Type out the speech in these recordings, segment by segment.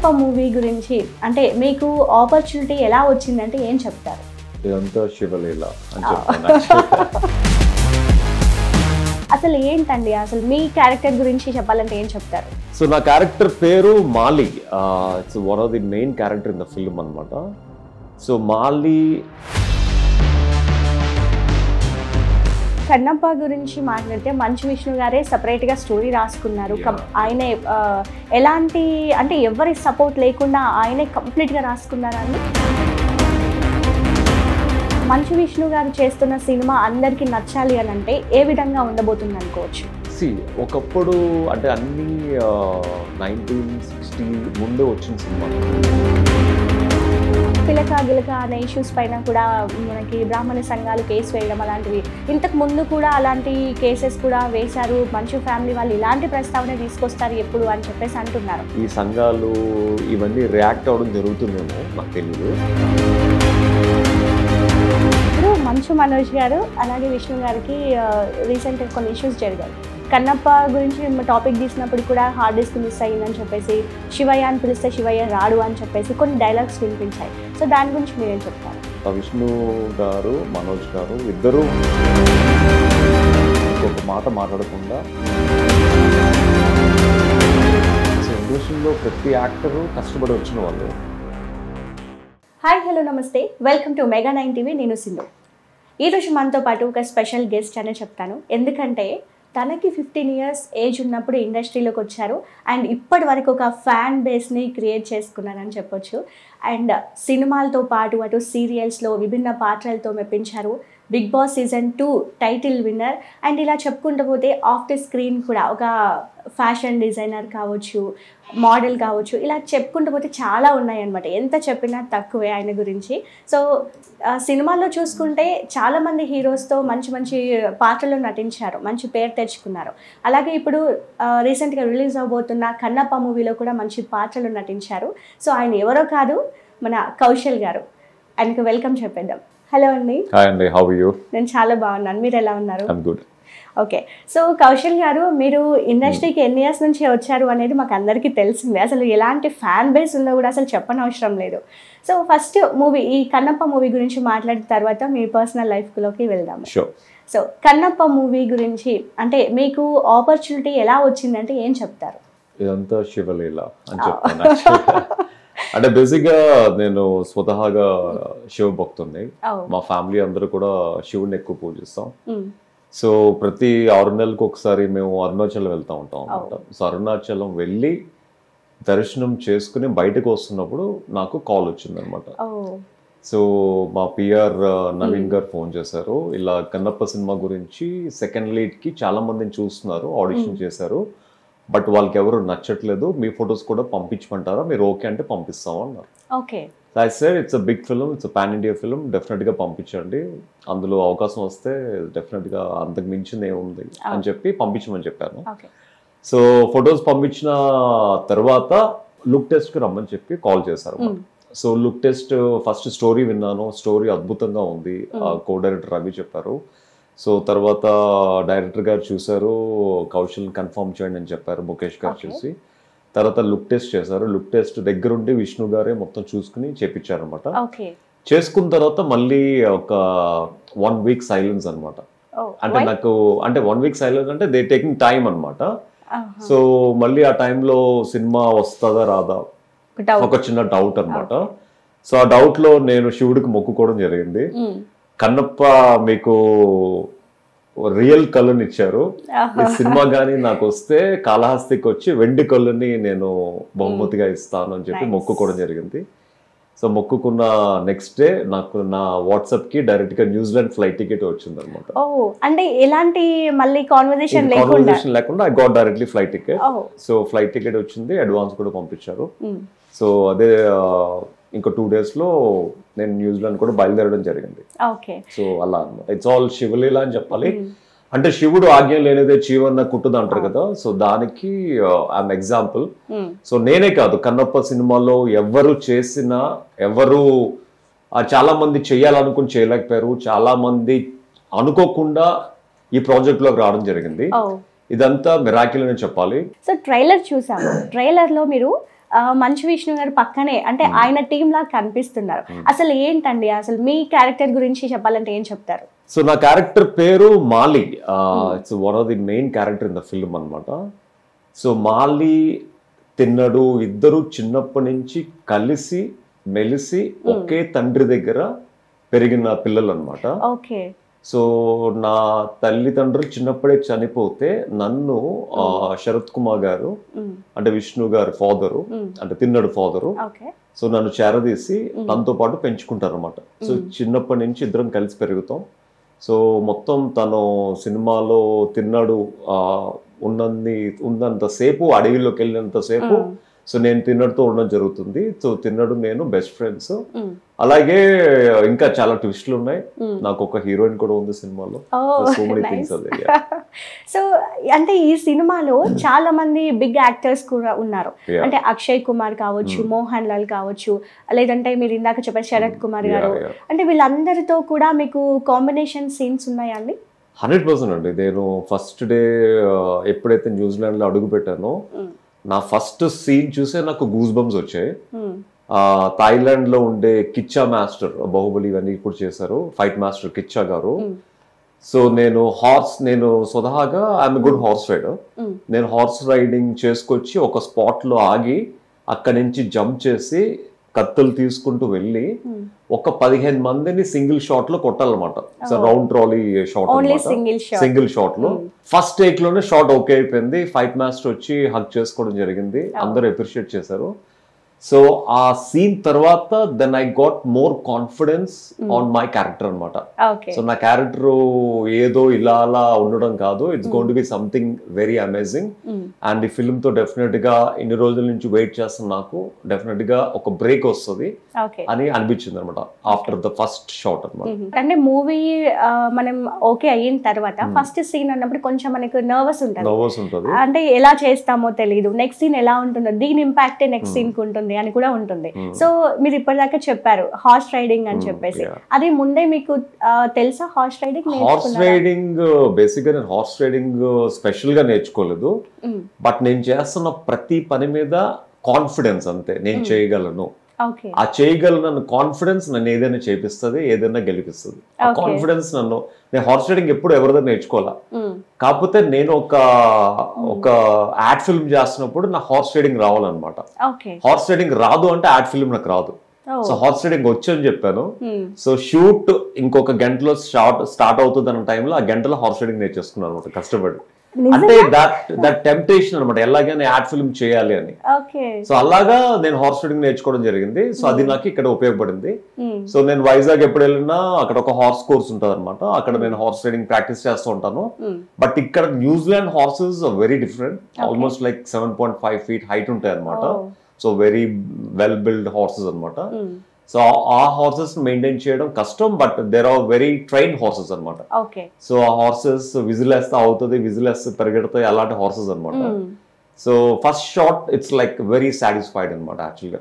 Kannappa movie గురించి అంటే మీకు ఆపర్చునిటీ ఎలా వచ్చిందంటే ఏం చెప్తారు? ఇదంతా శివలీల అని చెప్తాను. అసలు ఏంటండి అసలు మీ క్యారెక్టర్ గురించి చెప్పాలంటే ఏం చెప్తారు? సో నా క్యారెక్టర్ పేరు Mali. It's one of the main character in the film అనమాట. సో మాలి కన్నప్ప గురించి మాట్లాడితే మంచు విష్ణు గారే సపరేట్గా స్టోరీ రాసుకున్నారు. ఆయనే ఎలాంటి అంటే ఎవరి సపోర్ట్ లేకుండా ఆయనే కంప్లీట్గా రాసుకున్నారని. మంచు విష్ణు గారు చేస్తున్న సినిమా అందరికీ నచ్చాలి అని అంటే ఏ విధంగా ఉండబోతుంది అనుకోవచ్చు? ఒకప్పుడు అంటే అన్ని 1960 ముందే వచ్చిన సినిమా. పిలక గిలక అనే ఇష్యూస్ పైన కూడా మనకి బ్రాహ్మణ సంఘాలు కేసు వేయడం అలాంటివి ఇంతకు ముందు కూడా అలాంటి కేసెస్ కూడా వేశారు. మంచు ఫ్యామిలీ వాళ్ళు ఇలాంటి ప్రస్తావన తీసుకొస్తారు ఎప్పుడు అని చెప్పేసి అంటున్నారు. ఈ సంఘాలు ఇవన్నీ రియాక్ట్ అవ్వడం జరుగుతుందేమో నాకు తెలియదు. ఇప్పుడు మంచు మనోజ్ గారు అలాగే విష్ణు గారికి రీసెంట్గా కొన్ని ఇష్యూస్ జరిగాయి. కన్నప్ప గురించి టాపిక్ తీసినప్పుడు కూడా హార్డ్ డిస్క్ మిస్ అయ్యిందని చెప్పేసి, శివయ్య అని పిలిస్తే శివయ్య రాడు అని చెప్పేసి కొన్ని డైలాగ్స్ వినిపించాయి. సో దాని గురించి మీరేం చెప్తారు? విష్ణు గారు మనోజ్ గారు ఇద్దరు ఒక మాట మాట్లాడకుండా, ఇండస్ట్రీలో ప్రతి యాక్టరు కష్టపడి వచ్చిన వాళ్ళు. హాయ్ హలో నమస్తే, వెల్కమ్ టు మెగా 9 టీవీ. నేను సింధు. ఈరోజు మనతో పాటు ఒక స్పెషల్ గెస్ట్ అనే చెప్తాను. ఎందుకంటే తనకి 15 years ఏజ్ ఉన్నప్పుడు ఇండస్ట్రీలోకి వచ్చారు అండ్ ఇప్పటి వరకు ఒక ఫ్యాన్ బేస్ని క్రియేట్ చేసుకున్నారని చెప్పొచ్చు. అండ్ సినిమాలతో పాటు అటు సీరియల్స్లో విభిన్న పాత్రలతో మెప్పించారు. Bigg Boss season 2 title winner. And ఇలా చెప్పుకుంటూ పోతే ఆఫ్ ది స్క్రీన్ కూడా ఒక ఫ్యాషన్ డిజైనర్ కావచ్చు, మోడల్ కావచ్చు, ఇలా చెప్పుకుంటూ పోతే చాలా ఉన్నాయన్నమాట. ఎంత చెప్పినా తక్కువే ఆయన గురించి. సో సినిమాల్లో చూసుకుంటే చాలామంది హీరోస్తో మంచి మంచి పాత్రలు నటించారు, మంచి పేరు తెచ్చుకున్నారు. అలాగే ఇప్పుడు రీసెంట్గా రిలీజ్ అవబోతున్న కన్నప్ప మూవీలో కూడా మంచి పాత్రలు నటించారు. సో ఆయన ఎవరో కాదు, మన కౌశల్ గారు. ఆయనకు వెల్కమ్ చెప్పేద్దాం. హలో అండి. హాయ్ అండి, హౌ ఆర్ యు? నేను చాలా బాగున్నాను, మీరు ఎలా ఉన్నారు? I'm good. Okay, so Kaushal గారు, మీరు ఇండస్ట్రీకి ఎన్ని ఇయర్స్ నుంచి వచ్చారు అనేది మాకు అందరికీ తెలిసిందే. అసలు ఎలాంటి ఫ్యాన్ బేస్ ఉందో కూడా అసలు చెప్పనవసరం లేదు. సో ఫస్ట్ మూవీ, ఈ కన్నప్ప మూవీ గురించి మాట్లాడిన తర్వాత మీ పర్సనల్ లైఫ్లోకి వెళ్దాము. సో కన్నప్ప మూవీ గురించి అంటే మీకు ఆపర్చునిటీ ఎలా వచ్చిందంటే ఏం చెప్తారు? ఇదంతా శివలీల అని చెప్తాను. అంటే బేసిక్గా నేను స్వతహాగా శివ భక్తుని. మా ఫ్యామిలీ అందరూ కూడా శివుని ఎక్కువ పూజిస్తాం. సో ప్రతి 6 నెలలకు ఒకసారి మేము అరుణాచలం వెళ్తూ ఉంటాం అనమాట. సో అరుణాచలం వెళ్ళి దర్శనం చేసుకుని బయటకు వస్తున్నప్పుడు నాకు కాల్ వచ్చింది అనమాట. సో మా పిఆర్ నవీన్ గారు ఫోన్ చేశారు, ఇలా కన్నప్ప సినిమా గురించి సెకండ్ లీడ్కి చాలా మందిని చూస్తున్నారు, ఆడిషన్ చేశారు, బట్ వాళ్ళకి ఎవరు నచ్చట్లేదు, మీ ఫొటోస్ కూడా పంపించమంటారా, మీరు ఓకే అంటే పంపిస్తాం అన్నారు. Okay, I said it's a big film, it's a pan India film, డెఫినెట్గా పంపించండి, అందులో అవకాశం వస్తే డెఫినెట్గా అంతకు మించింది ఏముంది అని చెప్పి పంపించమని చెప్పాను. సో ఫొటోస్ పంపించిన తర్వాత లుక్ టెస్ట్కి రమ్మని చెప్పి కాల్ చేశారు. So look test first story విన్నాను, స్టోరీ అద్భుతంగా ఉంది, కో డైరెక్టర్ రవి చెప్పారు. సో తర్వాత డైరెక్టర్ గారు చూశారు, కౌశల్ కన్ఫర్మ్ చేయండి అని చెప్పారు, ముఖేష్ గారు చూసి. తర్వాత లుక్ టెస్ట్ చేశారు, లుక్ టెస్ట్ దగ్గరుండి విష్ణు గారే మొత్తం చూసుకుని చేపించారు అనమాట. చేసుకున్న తర్వాత మళ్ళీ ఒక 1 week సైలెన్స్ అనమాట. అంటే నాకు అంటే 1 week సైలెన్స్ అంటే దే టేకింగ్ టైం అనమాట. సో మళ్ళీ ఆ టైంలో సినిమా వస్తుందా రాదా ఒక చిన్న డౌట్ అనమాట. సో ఆ డౌట్ లో నేను శివుడికి మొక్కుకోవడం జరిగింది. కన్నప్ప మీకు రియల్ కళ్ళని ఇచ్చారు, సినిమా కానీ నాకు వస్తే కాళహస్తికి వచ్చి వెండి కళ్ళని నేను బహుమతిగా ఇస్తాను అని చెప్పి మొక్కుకోవడం జరిగింది. సో మొక్కుకున్న నెక్స్ట్ డే నాకు నా వాట్సాప్ కి డైరెక్ట్ గా న్యూజిలాండ్ ఫ్లైట్ టికెట్ వచ్చింది అనమాట. అంటే ఎలాంటి మళ్ళీ కాన్వర్సేషన్ లేకుండా I got directly flight ticket. So flight ticket వచ్చింది, అడ్వాన్స్ కూడా పంపించారు. సో అదే ఇంకో 2 days లో నేను న్యూజిలాండ్ కూడా బయలుదేరడం జరిగింది. సో అలా అనమాట, ఇట్స్ ఆల్ శివలీల అని చెప్పాలి. అంటే శివుడు ఆజ్ఞ లేనిదే చీవన్న కుట్టుదు అంటారు కదా, సో దానికి ఐఎమ్ ఎగ్జాంపుల్. సో నేనే కాదు, కన్నప్ప సినిమాలో ఎవరు చేసినా, ఎవరు చాలా మంది చేయాలనుకుని చేయలేకపోయారు, చాలా మంది అనుకోకుండా ఈ ప్రాజెక్ట్ లోకి రావడం జరిగింది. ఇదంతా మిరాకిల్ అని చెప్పాలి. సో ట్రైలర్ చూసాము, ట్రైలర్ లో మీరు మంచు విష్ణు గారు పక్కనే అంటే ఆయన టీమ్ లాగా కనిపిస్తున్నారు. అసలు ఏంటండి, అసలు మీ క్యారెక్టర్ గురించి చెప్పాలంటే ఏం చెప్తారు? సో నా క్యారెక్టర్ పేరు Mali. It's one of the main character in the film అనమాట. సో మాలి తిన్నడు ఇద్దరు చిన్నప్పటి నుంచి కలిసి మెలిసి ఒకే తండ్రి దగ్గర పెరిగిన పిల్లలు అనమాట. ఓకే. సో నా తల్లిదండ్రులు చిన్నప్పుడే చనిపోతే నన్ను శరత్ కుమార్ గారు అంటే విష్ణు గారి ఫాదరు అంటే తిన్నడు ఫాదరు సో నన్ను చేరదీసి తనతో పాటు పెంచుకుంటారు అనమాట. సో చిన్నప్పటి నుంచి ఇద్దరం కలిసి పెరుగుతాం. సో మొత్తం తను సినిమాలో తిన్నాడు ఉన్నంతసేపు అడవిలోకి వెళ్ళినంతసేపు సో నేను తిన్నడుతో ఉండడం జరుగుతుంది. సో తిన్నడు నేను బెస్ట్ ఫ్రెండ్స్. అలాగే ఇంకా చాలా ట్విస్ట్లు ఉన్నాయి. నాకు ఒక హీరోయిన్ కూడా ఉంది సినిమాలో. సో మెనీ థింగ్స్ అదే. సో అంటే ఈ సినిమాలో చాలా మంది బిగ్ యాక్టర్స్ కూడా ఉన్నారు. అంటే అక్షయ్ కుమార్ కావచ్చు, మోహన్ లాల్ కావచ్చు, లేదంటే మీరు ఇందాక చెప్పారు శరత్ కుమార్ గారు. అంటే వీళ్ళందరితో కూడా మీకు కాంబినేషన్ సీన్స్ ఉన్నాయా అండి? 100% అండి. నేను ఫస్ట్ డే ఎప్పుడైతే న్యూజిలాండ్ లో అడుగు పెట్టానో నా ఫస్ట్ సీన్ చూసే నాకు గూస్ బంప్స్ వచ్చాయి. థాయిలాండ్ లో ఉండే కిచ్చా మాస్టర్, బాహుబలి ఇవన్నీ ఇప్పుడు చేశారు, ఫైట్ మాస్టర్ కిచ్చా గారు. సో నేను స్వతహాగా ఐఎమ్ గుడ్ హార్స్ రైడర్. నేను హార్స్ రైడింగ్ చేసుకొచ్చి ఒక స్పాట్ లో ఆగి అక్కడి నుంచి జంప్ చేసి కత్తులు తీసుకుంటూ వెళ్ళి ఒక 15 మందిని సింగిల్ షాట్ లో కొట్టాలన్నమాట. So round trolley shot, single shot లో. ఫస్ట్ టేక్ లోనే షాట్ ఓకే అయిపోయింది. ఫైట్ మాస్టర్ వచ్చి హగ్ చేసుకోవడం జరిగింది. అందరూ అప్రిషియేట్ చేశారు. సో ఆ సీన్ తర్వాత then I got more confidence on my character అనమాట. సో నా క్యారెక్టర్ ఏదో ఇలా అలా ఉండడం కాదు, it's going to be something very amazing. And ఈ ఫిల్మ్ తో డెఫినెట్ గా ఇన్ని రోజుల నుంచి వెయిట్ చేస్తాను, నాకు డెఫినెట్ గా ఒక బ్రేక్ వస్తుంది అని అనిపించింది అనమాట ఆఫ్టర్ ద ఫస్ట్ షాట్ అనమాట. అంటే మూవీ మనం ఓకే అయిన తర్వాత ఫస్ట్ సీన్ అన్నప్పుడు కొంచెం మనకు నర్వస్ ఉంటుంది. అంటే ఎలా చేస్తామో తెలియదు, నెక్స్ట్ సీన్ ఎలా ఉంటుందో, దీని ఇంపాక్ట్ నెక్స్ట్ సీన్ కి ఉంటుంది అని కూడా ఉంటుంది. సో మీరు ఇప్పటిదాకా చెప్పారు హార్స్ రైడింగ్ అని చెప్పేసి, అది ముందే మీకు తెలుసా horse riding? Horse riding basic గా నేను హార్స్ రైడింగ్ స్పెషల్ గా నేర్చుకోలేదు. బట్ నేను చేస్తున్న ప్రతి పని మీద కాన్ఫిడెన్స్, అంతే. నేను చేయగలను, ఆ చేయగలను కాన్ఫిడెన్స్ నన్ను ఏదైనా చేపిస్తుంది, ఏదైనా గెలిపిస్తుంది. ఆ కాన్ఫిడెన్స్ నన్ను, నేను హార్స్ రైడింగ్ ఎప్పుడు ఎవరిదైనా నేర్చుకోవాలా. కాకపోతే నేను ఒక యాడ్ ఫిల్మ్ చేస్తున్నప్పుడు నా హార్స్ రైడింగ్ రావాలన్నమాట. హార్స్ రైడింగ్ రాదు అంటే యాడ్ ఫిల్మ్ నాకు రాదు. సో హార్స్ రైడింగ్ వచ్చని చెప్పాను. సో షూట్ ఇంకొక గంటలో స్టార్ట్ అవుతుంది అన్న టైంలో ఆ గంటలో హార్స్ రైడింగ్ నేర్చేసుకున్నాను అనమాట, కష్టపడి. అంటే దట్ టెంప్టేషన్ అనమాట, ఎలాగైనా యాడ్ ఫిల్మ్ చేయాలి అని. సో అలాగా నేను హార్స్ రైడింగ్ నేర్చుకోవడం జరిగింది. సో అది నాకు ఇక్కడ ఉపయోగపడింది. సో నేను వైజాగ్ ఎప్పుడు వెళ్ళినా అక్కడ ఒక హార్స్ కోర్స్ ఉంటుంది అనమాట, అక్కడ నేను హార్స్ రైడింగ్ ప్రాక్టీస్ చేస్తూ ఉంటాను. బట్ ఇక్కడ New Zealand horses very different, almost like 7.5 feet height ఉంటాయి అనమాట. So very well build horses అనమాట. సో ఆ హార్సెస్ మెయింటైన్ చేయడం కష్టం, but there are very train horses అనమాట. సో ఆ హార్సెస్ విజిల్ వేస్తా అవుతుంది, విజిల్ వేస్తే పరిగెడతాయి, అలాంటి హార్సెస్ అనమాట. So first shot it's like very satisfied అనమాట యాక్చువల్గా.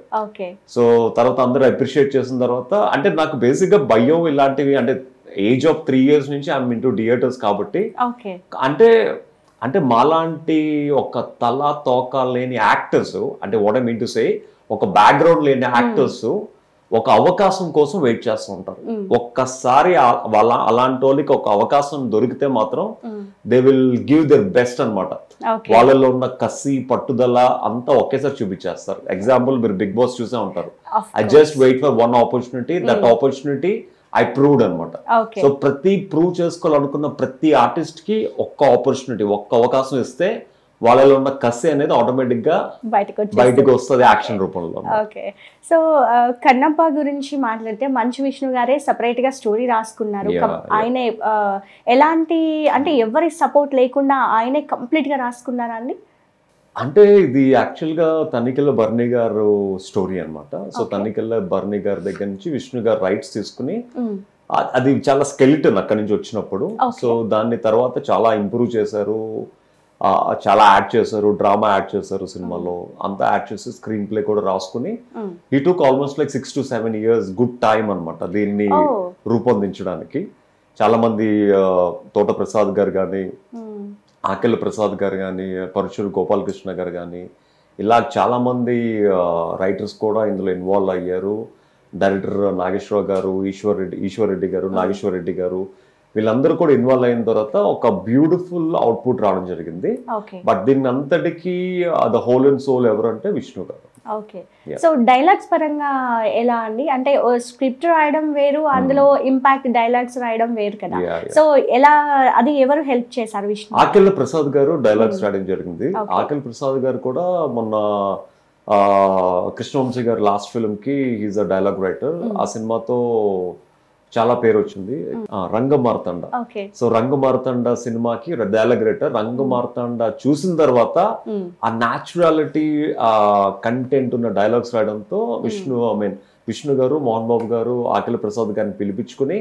సో తర్వాత అందరూ అప్రిషియేట్ చేసిన తర్వాత, అంటే నాకు బేసిక్ గా భయం ఇలాంటివి, అంటే ఏజ్ ఆఫ్ 3 years నుంచి ఐఎమ్ ఇంటూ థియేటర్స్ కాబట్టి, అంటే మాలాంటి ఒక తల తోక లేని యాక్టర్స్, అంటే what I mean to say ఒక బ్యాక్గ్రౌండ్ లేని యాక్టర్స్ ఒక అవకాశం కోసం వెయిట్ చేస్తూ ఉంటారు. ఒక్కసారి అలాంటి వాళ్ళకి ఒక అవకాశం దొరికితే మాత్రం they will give their best అనమాట. వాళ్ళలో ఉన్న కసి పట్టుదల అంతా ఒకేసారి చూపించేస్తారు. ఎగ్జాంపుల్ మీరు బిగ్ బాస్ చూసే ఉంటారు. I just wait for one opportunity, that opportunity I proved అనమాట. సో ప్రూవ్ చేసుకోవాలనుకున్న ప్రతి ఆర్టిస్ట్ కి ఒక్క ఆపర్చునిటీ, ఒక్క అవకాశం ఇస్తే వాళ్ళలో ఉన్న కసి అనేది ఆటోమేటిక్ గా బయటకు వస్తుంది యాక్షన్ రూపంలో. ఓకే. సో కన్నప్ప గురించి మాట్లాడితే మంచు విష్ణు గారే సపరేట్ గా స్టోరీ రాసుకున్నారు. ఆయనే ఎలాంటి, అంటే ఎవరి సపోర్ట్ లేకుండా ఆయనే కంప్లీట్ గా రాసుకున్నారా అండి? అంటే ఇది యాక్చువల్ గా తనికెళ్ళ బర్నీ గారు స్టోరీ అనమాట. సో తనికెళ్ళ బర్నీ గారి దగ్గర నుంచి విష్ణు గారు రైట్స్ తీసుకుని, అది చాలా స్కెలిటన్ అక్కడి నుంచి వచ్చినప్పుడు. సో దాన్ని తర్వాత చాలా ఇంప్రూవ్ చేశారు, చాలా యాడ్ చేశారు, డ్రామా యాడ్ చేశారు సినిమాలో, అంతా యాడ్ చేసి స్క్రీన్ ప్లే కూడా రాసుకుని he took almost like 6 to 7 years good time అనమాట దీన్ని రూపొందించడానికి. చాలా మంది తోట ప్రసాద్ గారు కానీ, ఆకెళ్ళ ప్రసాద్ గారు కానీ, పరుచూరు గోపాలకృష్ణ గారు కానీ, ఇలా చాలా మంది రైటర్స్ కూడా ఇందులో ఇన్వాల్వ్ అయ్యారు. డైరెక్టర్ నాగేశ్వరరావు గారు, ఈశ్వర్ రెడ్డి గారు, నాగేశ్వర రెడ్డి గారు, వీళ్ళందరూ కూడా ఇన్వాల్వ్ అయిన తర్వాత ఒక బ్యూటిఫుల్ అవుట్పుట్ రావడం జరిగింది. బట్ దీన్ని అంతటికీ ద హోల్ అండ్ సోల్ ఎవరంటే విష్ణు గారు. ఓకే, సో డైలాగ్స్ పరంగా ఎలా అండి? అంటే స్క్రిప్ట్ రాయడం వేరు, అందులో ఇంపాక్ట్ డైలాగ్స్ రాయడం వేరు కదా. సో ఎలా, అది ఎవరు హెల్ప్ చేశారు? విష్ణు ఆకెళ్ళ ప్రసాద్ గారు డైలాగ్స్ రాయడం జరిగింది. ఆకెళ్ళ ప్రసాద్ గారు కూడా మొన్న కృష్ణవంశీ గారు లాస్ట్ ఫిల్మ్ కి హీజ్ అ డైలాగ్ రైటర్. ఆ సినిమాతో చాలా పేరు వచ్చింది. రంగమార్తాండ. సో రంగమార్తాండ సినిమాకి డైలాగ్ రైటర్. రంగమార్తాండ చూసిన తర్వాత ఆ న్యాచురాలిటీ, ఆ కంటెంట్ ఉన్న డైలాగ్స్ రాయడంతో విష్ణు గారు, మోహన్ బాబు గారు, ఆకెళ్ళ ప్రసాద్ గారిని పిలిపించుకుని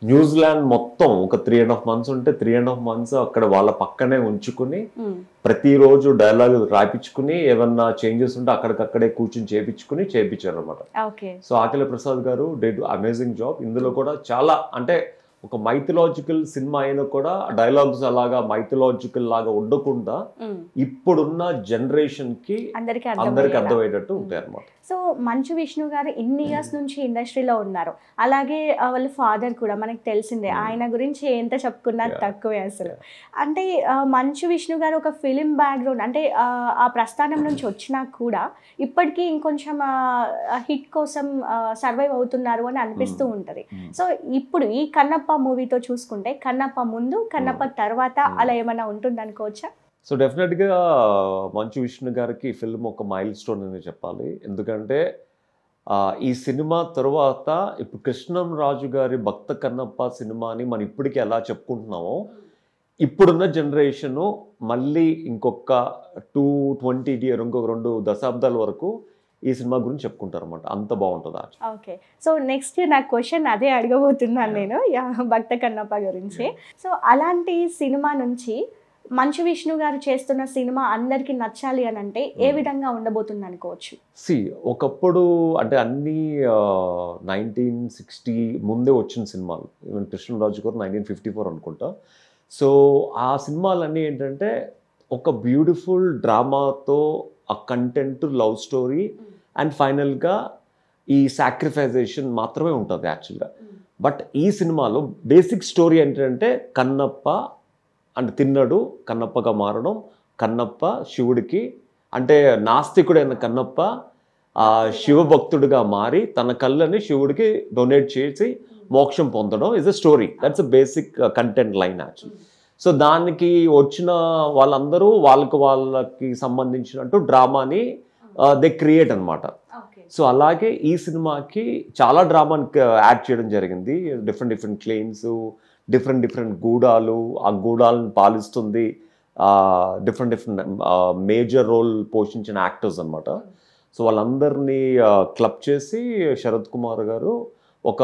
న్యూజిలాండ్ మొత్తం ఒక 3.5 months ఉంటే 3.5 months అక్కడ వాళ్ళ పక్కనే ఉంచుకుని ప్రతిరోజు డైలాగ్ రాయించుకుని ఏమన్నా చేంజెస్ ఉంటే అక్కడికక్కడే కూర్చుని చేయించారు అనమాట. సో ఆకెళ్ళ ప్రసాద్ గారు డిడ్ అమేజింగ్ జాబ్. ఇందులో కూడా చాలా, అంటే ఒక మైథలాజికల్ సినిమా అయినా కూడా డైలాగ్స్ అలాగా మైథలాజికల్ లాగా ఉండకుండా ఇప్పుడున్న జనరేషన్ కి అందరికి అర్థమయ్యేటట్టు ఉంటాయి అన్నమాట. సో మంచు విష్ణు గారు ఇన్ని ఇయర్స్ నుంచి ఇండస్ట్రీలో ఉన్నారు. అలాగే వాళ్ళ ఫాదర్ కూడా మనకు తెలిసిందే, ఆయన గురించి ఎంత చెప్పుకున్నా తక్కువే అసలు. అంటే మంచు విష్ణు గారు ఒక ఫిలిం బ్యాక్గ్రౌండ్, అంటే ఆ ప్రస్థానం నుంచి వచ్చినా కూడా ఇప్పటికీ ఇంకొంచెం హిట్ కోసం సర్వైవ్ అవుతున్నారు అని అనిపిస్తూ ఉంటది. సో ఇప్పుడు ఈ కన్నప్ప మూవీతో చూసుకుంటే కన్నప్ప ముందు, కన్నప్ప తర్వాత అలా ఏమైనా ఉంటుంది అనుకోవచ్చా? సో డెఫినెట్గా మంచు విష్ణు గారికి ఫిల్మ్ ఒక మైల్ స్టోన్ అని చెప్పాలి. ఎందుకంటే ఈ సినిమా తర్వాత ఇప్పుడు కృష్ణం రాజు గారి భక్త కన్నప్ప సినిమాని మనం ఇప్పటికీ ఎలా చెప్పుకుంటున్నామో, ఇప్పుడున్న జనరేషను మళ్ళీ ఇంకొక 2-20 years, ఇంకొక 2 దశాబ్దాల వరకు ఈ సినిమా గురించి చెప్పుకుంటారు అనమాట. అంత బాగుంటుంది. ఓకే, సో నెక్స్ట్ నా క్వశ్చన్ అదే అడగబోతున్నాను నేను, భక్త కన్నప్ప గురించి. సో అలాంటి సినిమా నుంచి మంచు విష్ణు గారు చేస్తున్న సినిమా అందరికి నచ్చాలి అని అంటే ఏ విధంగా ఉండబోతుంది అనుకోవచ్చు? ఒకప్పుడు అంటే అన్ని 1960 ముందే వచ్చిన సినిమాలు, ఈవెన్ కృష్ణరాజు గారు 1954 అనుకుంటా. సో ఆ సినిమాలన్నీ ఏంటంటే ఒక బ్యూటిఫుల్ డ్రామాతో ఆ కంటెంట్, లవ్ స్టోరీ అండ్ ఫైనల్గా ఈ సాక్రిఫైజేషన్ మాత్రమే ఉంటుంది యాక్చువల్గా. బట్ ఈ సినిమాలో బేసిక్ స్టోరీ ఏంటంటే కన్నప్ప అంటే తిన్నడు కన్నప్పగా మారడం, కన్నప్ప శివుడికి అంటే నాస్తికుడైన కన్నప్ప శివభక్తుడిగా మారి తన కళ్ళని శివుడికి డొనేట్ చేసి మోక్షం పొందడం is a story. That's a basic content line actually. So దానికి వచ్చిన వాళ్ళందరూ వాళ్ళకి సంబంధించినట్టు డ్రామాని దే క్రియేట్ అనమాట. సో అలాగే ఈ సినిమాకి చాలా డ్రామాని యాడ్ చేయడం జరిగింది. డిఫరెంట్ క్లెయిమ్స్, డిఫరెంట్ గూడాలు, ఆ గూడాలను పాలిస్తుంది డిఫరెంట్ మేజర్ రోల్ పోషించిన యాక్టర్స్ అనమాట. సో వాళ్ళందరినీ క్లబ్ చేసి శరత్ కుమార్ గారు ఒక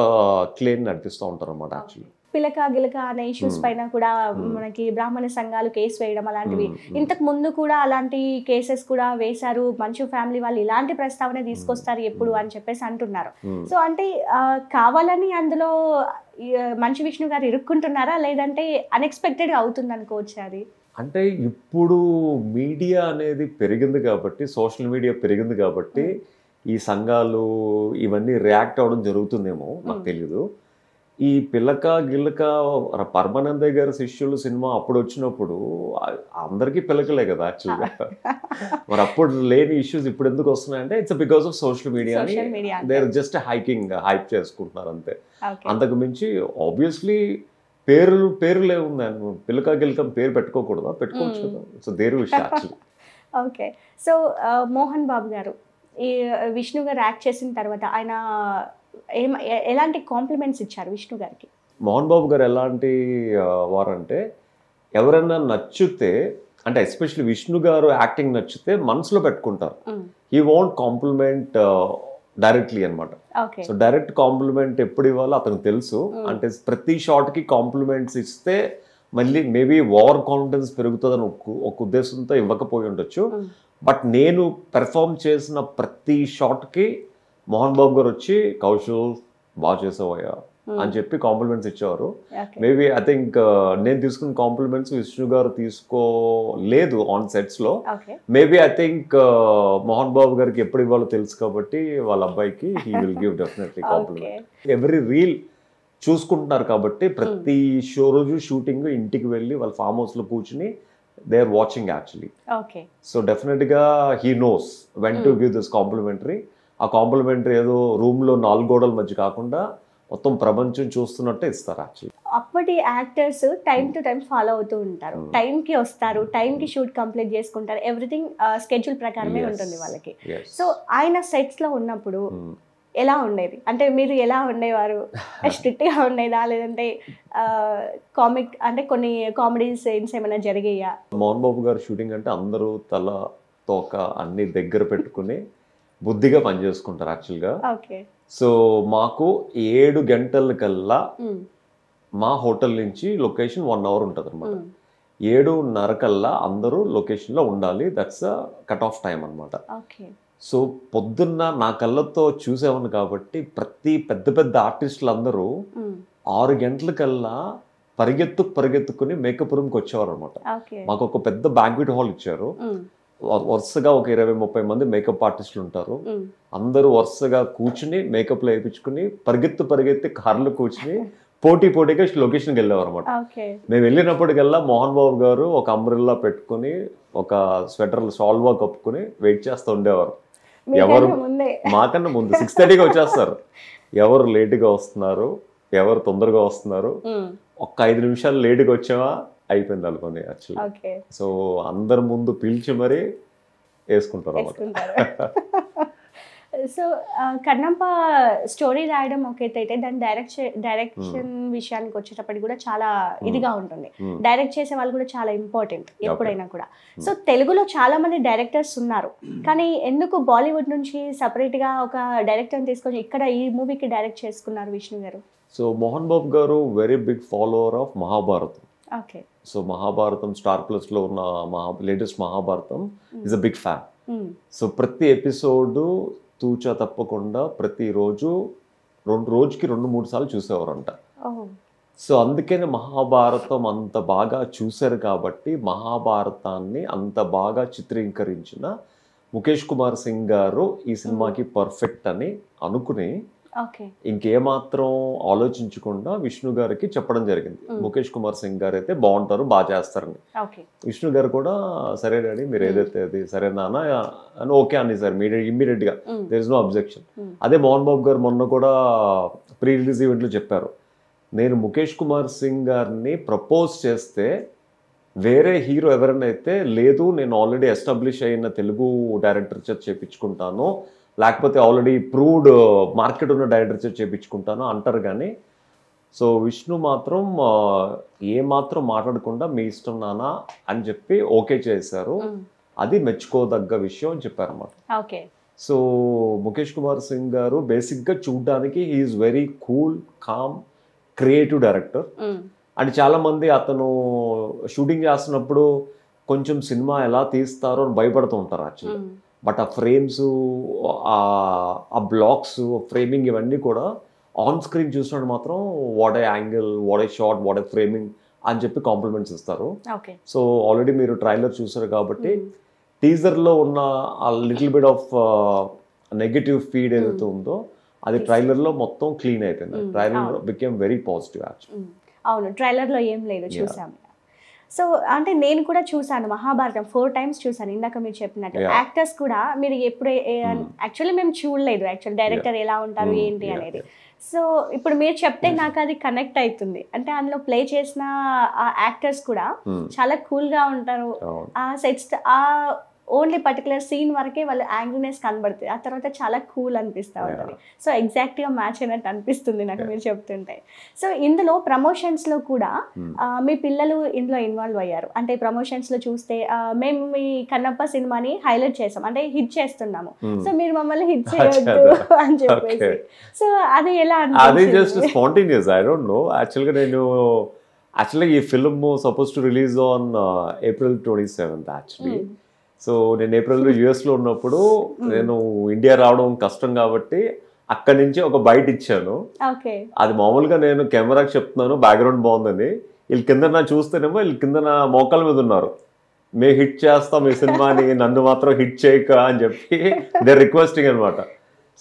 క్లెయిమ్ నడిపిస్తూ ఉంటారు అనమాట. యాక్చువల్లీ పిలక గిలక అనే ఇష్యూస్ పైన కూడా మనకి బ్రాహ్మణ సంఘాలు కేసు వేయడం అలాంటివి ఇంతకు ముందు కూడా అలాంటి కేసెస్ కూడా వేశారు. మంచు ఫ్యామిలీ వాళ్ళు ఇలాంటి ప్రస్తావన తీసుకొస్తారు ఎప్పుడు అని చెప్పేసి అంటున్నారు. సో అంటే కావాలని అందులో మంచు విష్ణు గారు ఇరుక్కుంటున్నారా, లేదంటే అన్ఎక్స్పెక్టెడ్గా అవుతుంది అనుకోవచ్చు? అది అంటే ఇప్పుడు మీడియా అనేది పెరిగింది కాబట్టి, సోషల్ మీడియా పెరిగింది కాబట్టి ఈ సంఘాలు ఇవన్నీ రియాక్ట్ అవ్వడం జరుగుతుందేమో, నాకు తెలియదు. ఈ పిల్లక గిల్లక పరమానందయ్య గారి శిష్యులు సినిమా అప్పుడు వచ్చినప్పుడు అందరికీ పిల్లకలే కదా యాక్చువల్గా. మరి అప్పుడు లేని ఇష్యూస్ ఇప్పుడు ఎందుకు వస్తున్నాయంటే it's because of social media. They are just hype చేసుకుంటున్నారు అంతే. అంతకు మించి ఆబ్వియస్లీ పేర్లు ఏముంది, పిల్లక గిల్లక పేరు పెట్టుకోకూడదా? పెట్టుకోవచ్చు కదా. సో దేర్ విషయం actually. Okay, so Mohan Babu గారు ఈ విష్ణు గారు యాక్ట్ చేసిన తర్వాత ఆయన ఎలాంటి కాంప్లిమెంట్స్ ఇచ్చారు విష్ణు గారికి? మోహన్ బాబు గారు ఎలాంటి వారంటే, ఎవరైనా నచ్చితే అంటే ఎస్పెషల్లీ విష్ణు గారు యాక్టింగ్ నచ్చితే మనసులో పెట్టుకుంటారు. హీ వోంట్ కాంప్లిమెంట్ డైరెక్ట్లీ అనమాట. సో డైరెక్ట్ కాంప్లిమెంట్ ఎప్పుడు ఇవ్వాలో అతనికి తెలుసు. అంటే ప్రతి షాట్కి కాంప్లిమెంట్స్ ఇస్తే మళ్ళీ మేబీ ఓవర్ కాన్ఫిడెన్స్ పెరుగుతుందని ఒక ఉద్దేశంతో ఇవ్వకపోయి ఉండొచ్చు. బట్ నేను పెర్ఫామ్ చేసిన ప్రతి షాట్కి మోహన్ బాబు గారు వచ్చి కౌశల్ బాగా చేసావయ్యా, అని చెప్పి కాంప్లిమెంట్స్ ఇచ్చేవారు. Okay. మేబీ ఐ థింక్ నేను తీసుకున్న కాంప్లిమెంట్స్ విష్ణు గారు తీసుకోలేదు ఆన్ సెట్స్ లో. Okay. Maybe I think Mohan Babu గారికి ఎప్పుడు ఇవ్వాలో తెలుసు కాబట్టి వాళ్ళ అబ్బాయికి he will give definitely compliment. Every reel చూసుకుంటున్నారు కాబట్టి ప్రతి షో రోజు షూటింగ్ ఇంటికి వెళ్ళి వాళ్ళ ఫామ్ హౌస్ లో కూర్చుని they are watching actually. Okay. So definite గా he knows when to give this complimentary. ఆ కాంప్లిమెంటరీ ఏదో రూమ్ లో 4 గోడల మధ్య కాకుండా మొత్తం ప్రపంచం చూస్తున్నట్టే ఇస్తారు యాక్చువల్లీ. అప్పటి actors time to time follow అవుతూ ఉంటారు, టైంకి వస్తారు, టైంకి షూట్ కంప్లీట్ చేసుకుంటారు, ఎవ్రీథింగ్ స్కెడ్యూల్ ప్రకారమే ఉంటుంది వాళ్ళకి. సో ఆయన సెట్స్ లో ఉన్నప్పుడు ఎలా ఉండేది, అంటే మీరు ఎలా ఉండేవారు? స్ట్రిక్ట్ గా ఉండేదా లేదంటే కామిక్ అంటే కొన్ని కామెడీ సీన్స్ ఏమైనా జరిగాయా? మోహన్ బాబు గారు షూటింగ్ అంటే అందరూ తల తోక అన్ని దగ్గర పెట్టుకుని బుద్ధిగా పనిచేసుకుంటారు యాక్చువల్గా. సో మాకు 7 గంటల కల్లా మా హోటల్ నుంచి లొకేషన్ 1 అవర్ ఉంటుంది అనమాట. 7:30 కల్లా అందరూ లొకేషన్ లో ఉండాలి. దట్స్ కట్ ఆఫ్ టైం అనమాట. సో పొద్దున్న నా కళ్ళతో చూసేవాను కాబట్టి ప్రతి పెద్ద పెద్ద ఆర్టిస్టులు అందరూ 6 గంటల కల్లా పరిగెత్తుకుని మేకప్ రూమ్కి వచ్చేవారు అనమాట. మాకు ఒక పెద్ద బ్యాంక్వెట్ హాల్ ఇచ్చారు. వరుసగా ఒక 20-30 మంది మేకప్ ఆర్టిస్టులు ఉంటారు. అందరూ వరుసగా కూర్చుని మేకప్ లో వేయించుకుని పరిగెత్తి కార్లు కూర్చుని పోటీగా లొకేషన్కి వెళ్ళేవారు అనమాట. మేము వెళ్ళినప్పటికల్లా మోహన్ బాబు గారు ఒక అంబ్రెల్లా పెట్టుకుని ఒక స్వెటర్ సాల్వా కప్పుకుని వెయిట్ చేస్తూ ఉండేవారు. ఎవరు మాకన్నా ముందు 6:30కి వచ్చేస్తారు. ఎవరు లేటుగా వస్తున్నారు, ఎవరు తొందరగా వస్తున్నారు, ఒక్క 5 నిమిషాలు లేటుగా వచ్చావా అయిపోయింది అనుకోండి యాక్చువల్లీ. సో అందరి ముందు పిలిచి మరీ వేసుకుంటారు అన్నమాట. సో కన్నప్ప స్టోరీ రాయడం ఒకేతే అయితే దాని డైరెక్షన్ విషయానికి వచ్చేటప్పటికి కూడా చాలా ఇదిగా ఉంటుంది. డైరెక్ట్ చేసే వాళ్ళు కూడా చాలా ఇంపార్టెంట్ ఎప్పుడైనా కూడా. సో తెలుగులో చాలా మంది డైరెక్టర్స్ ఉన్నారు, కానీ ఎందుకు బాలీవుడ్ నుంచి సపరేట్ గా ఒక డైరెక్టర్ని తీసుకొని ఇక్కడ ఈ మూవీకి డైరెక్ట్ చేసుకున్నారు విష్ణు గారు? So Mohan Babu garu very big follower of Mahabharatam. So Mahabharatam Star Plus లో ఉన్న latest Mahabharatam is a big fan. So ప్రతి ఎపిసోడ్ తూచా తప్పకుండా ప్రతిరోజు రోజుకి 2-3 సార్లు చూసేవారంట. సో అందుకనే మహాభారతం అంత బాగా చూశారు కాబట్టి మహాభారతాన్ని అంత బాగా చిత్రీకరించిన ముఖేష్ కుమార్ సింగ్ గారు ఈ సినిమాకి పర్ఫెక్ట్ అని అనుకుని ఇంకేమాత్రం ఆలోచించకుండా విష్ణు గారికి చెప్పడం జరిగింది. ముఖేష్ కుమార్ సింగ్ గారు అయితే బాగుంటారు, బాగా చేస్తారని. విష్ణు గారు కూడా సరే డాడీ మీరు ఏదైతే అది సరే నాన్న అని ఓకే అని సార్ ఇమ్మీడియట్ గా దేర్ ఇస్ నో అబ్జెక్షన్. అదే మోహన్ బాబు గారు మొన్న కూడా ప్రీ రిలీజ్ ఈవెంట్ లో చెప్పారు, నేను ముఖేష్ కుమార్ సింగ్ గారిని ప్రపోజ్ చేస్తే వేరే హీరో ఎవరైనా అయితే లేదు నేను ఆల్రెడీ ఎస్టాబ్లిష్ అయిన తెలుగు డైరెక్టర్ చేత చేపించుకుంటాను, లేకపోతే ఆల్రెడీ ప్రూవ్డ్ మార్కెట్ ఉన్న డైరెక్టర్ చేత చేపించుకుంటాను అంటారు. కానీ సో విష్ణు మాత్రం ఏమాత్రం మాట్లాడకుండా మీ ఇష్టం నాన్న అని చెప్పి ఓకే చేశారు. అది మెచ్చుకోదగ్గ విషయం అని చెప్పారన్నమాట. సో ముఖేష్ కుమార్ సింగ్ గారు బేసిక్గా చూడ్డానికి he's very cool, calm, creative director. And చాలా మంది అతను షూటింగ్ చేస్తున్నప్పుడు కొంచెం సినిమా ఎలా తీస్తారో అని భయపడుతూ ఉంటారు యాక్చువల్లీ. బట్ ఆ ఫ్రేమ్స్, ఆ బ్లాక్స్, ఫ్రేమింగ్ ఇవన్నీ కూడా ఆన్ స్క్రీన్ చూసినప్పుడు మాత్రం what a angle, what a shot, what a framing అని చెప్పి కాంప్లిమెంట్స్ ఇస్తారు. సో ఆల్రెడీ మీరు ట్రైలర్ చూసారు కాబట్టి టీజర్లో ఉన్న ఆ little bit of negative feed ఏదైతే ఉందో అది ట్రైలర్లో మొత్తం క్లీన్ అయిపోయింది. Trailer became very positive actually. అవును, ట్రైలర్లో ఏం లేదు చూసాము. సో అంటే నేను కూడా చూసాను మహాభారతం 4 times చూసాను. ఇందాక మీరు చెప్పినట్టు యాక్టర్స్ కూడా మీరు ఎప్పుడు యాక్చువల్లీ మేము చూడలేదు యాక్చువల్లీ డైరెక్టర్ ఎలా ఉంటారు ఏంటి అనేది. సో ఇప్పుడు మీరు చెప్తే నాకు అది కనెక్ట్ అవుతుంది. అంటే అందులో ప్లే చేసిన ఆ యాక్టర్స్ కూడా చాలా కూల్ గా ఉంటారు. ఆ సెట్స్ ఆ ఓన్లీ పర్టికులర్ సీన్ వరకే వాళ్ళ యాంగ్రీనెస్ కనబడుతుంది, ఆ తర్వాత చాలా కూల్ అనిపిస్తూ ఉంటుంది. సో ఎగ్జాక్ట్గా మ్యాచ్ అయినట్టు అనిపిస్తుంది నాకు మీరు చెప్తుంటే. సో ఇందులో ప్రమోషన్స్లో కూడా మీ పిల్లలు ఇందులో ఇన్వాల్వ్ అయ్యారు. అంటే ప్రమోషన్స్లో చూస్తే మేము మీ కన్నప్ప సినిమాని హైలైట్ చేసాం, అంటే హిట్ చేస్తున్నాము, సో మీరు మమ్మల్ని హిట్ చేయొద్దు అని చెప్పేసి. సో అది ఎలా అది just spontaneous, I don't no. యాక్చువల్గా ఈ film suppose to release on April 27th actually. So నేను ఏప్రిల్లో యుఎస్లో ఉన్నప్పుడు నేను ఇండియా రావడం కష్టం కాబట్టి అక్కడి నుంచి ఒక బయట ఇచ్చాను. అది మామూలుగా నేను కెమెరాకి చెప్తున్నాను బ్యాక్గ్రౌండ్ బాగుందని, వీళ్ళు కింద నా చూస్తేనేమో వీళ్ళు కింద నా మోకాల మీద ఉన్నారు, మేము హిట్ చేస్తాం ఈ సినిమాని, నన్ను మాత్రం హిట్ చేయక అని చెప్పి దే రిక్వెస్టింగ్ అనమాట.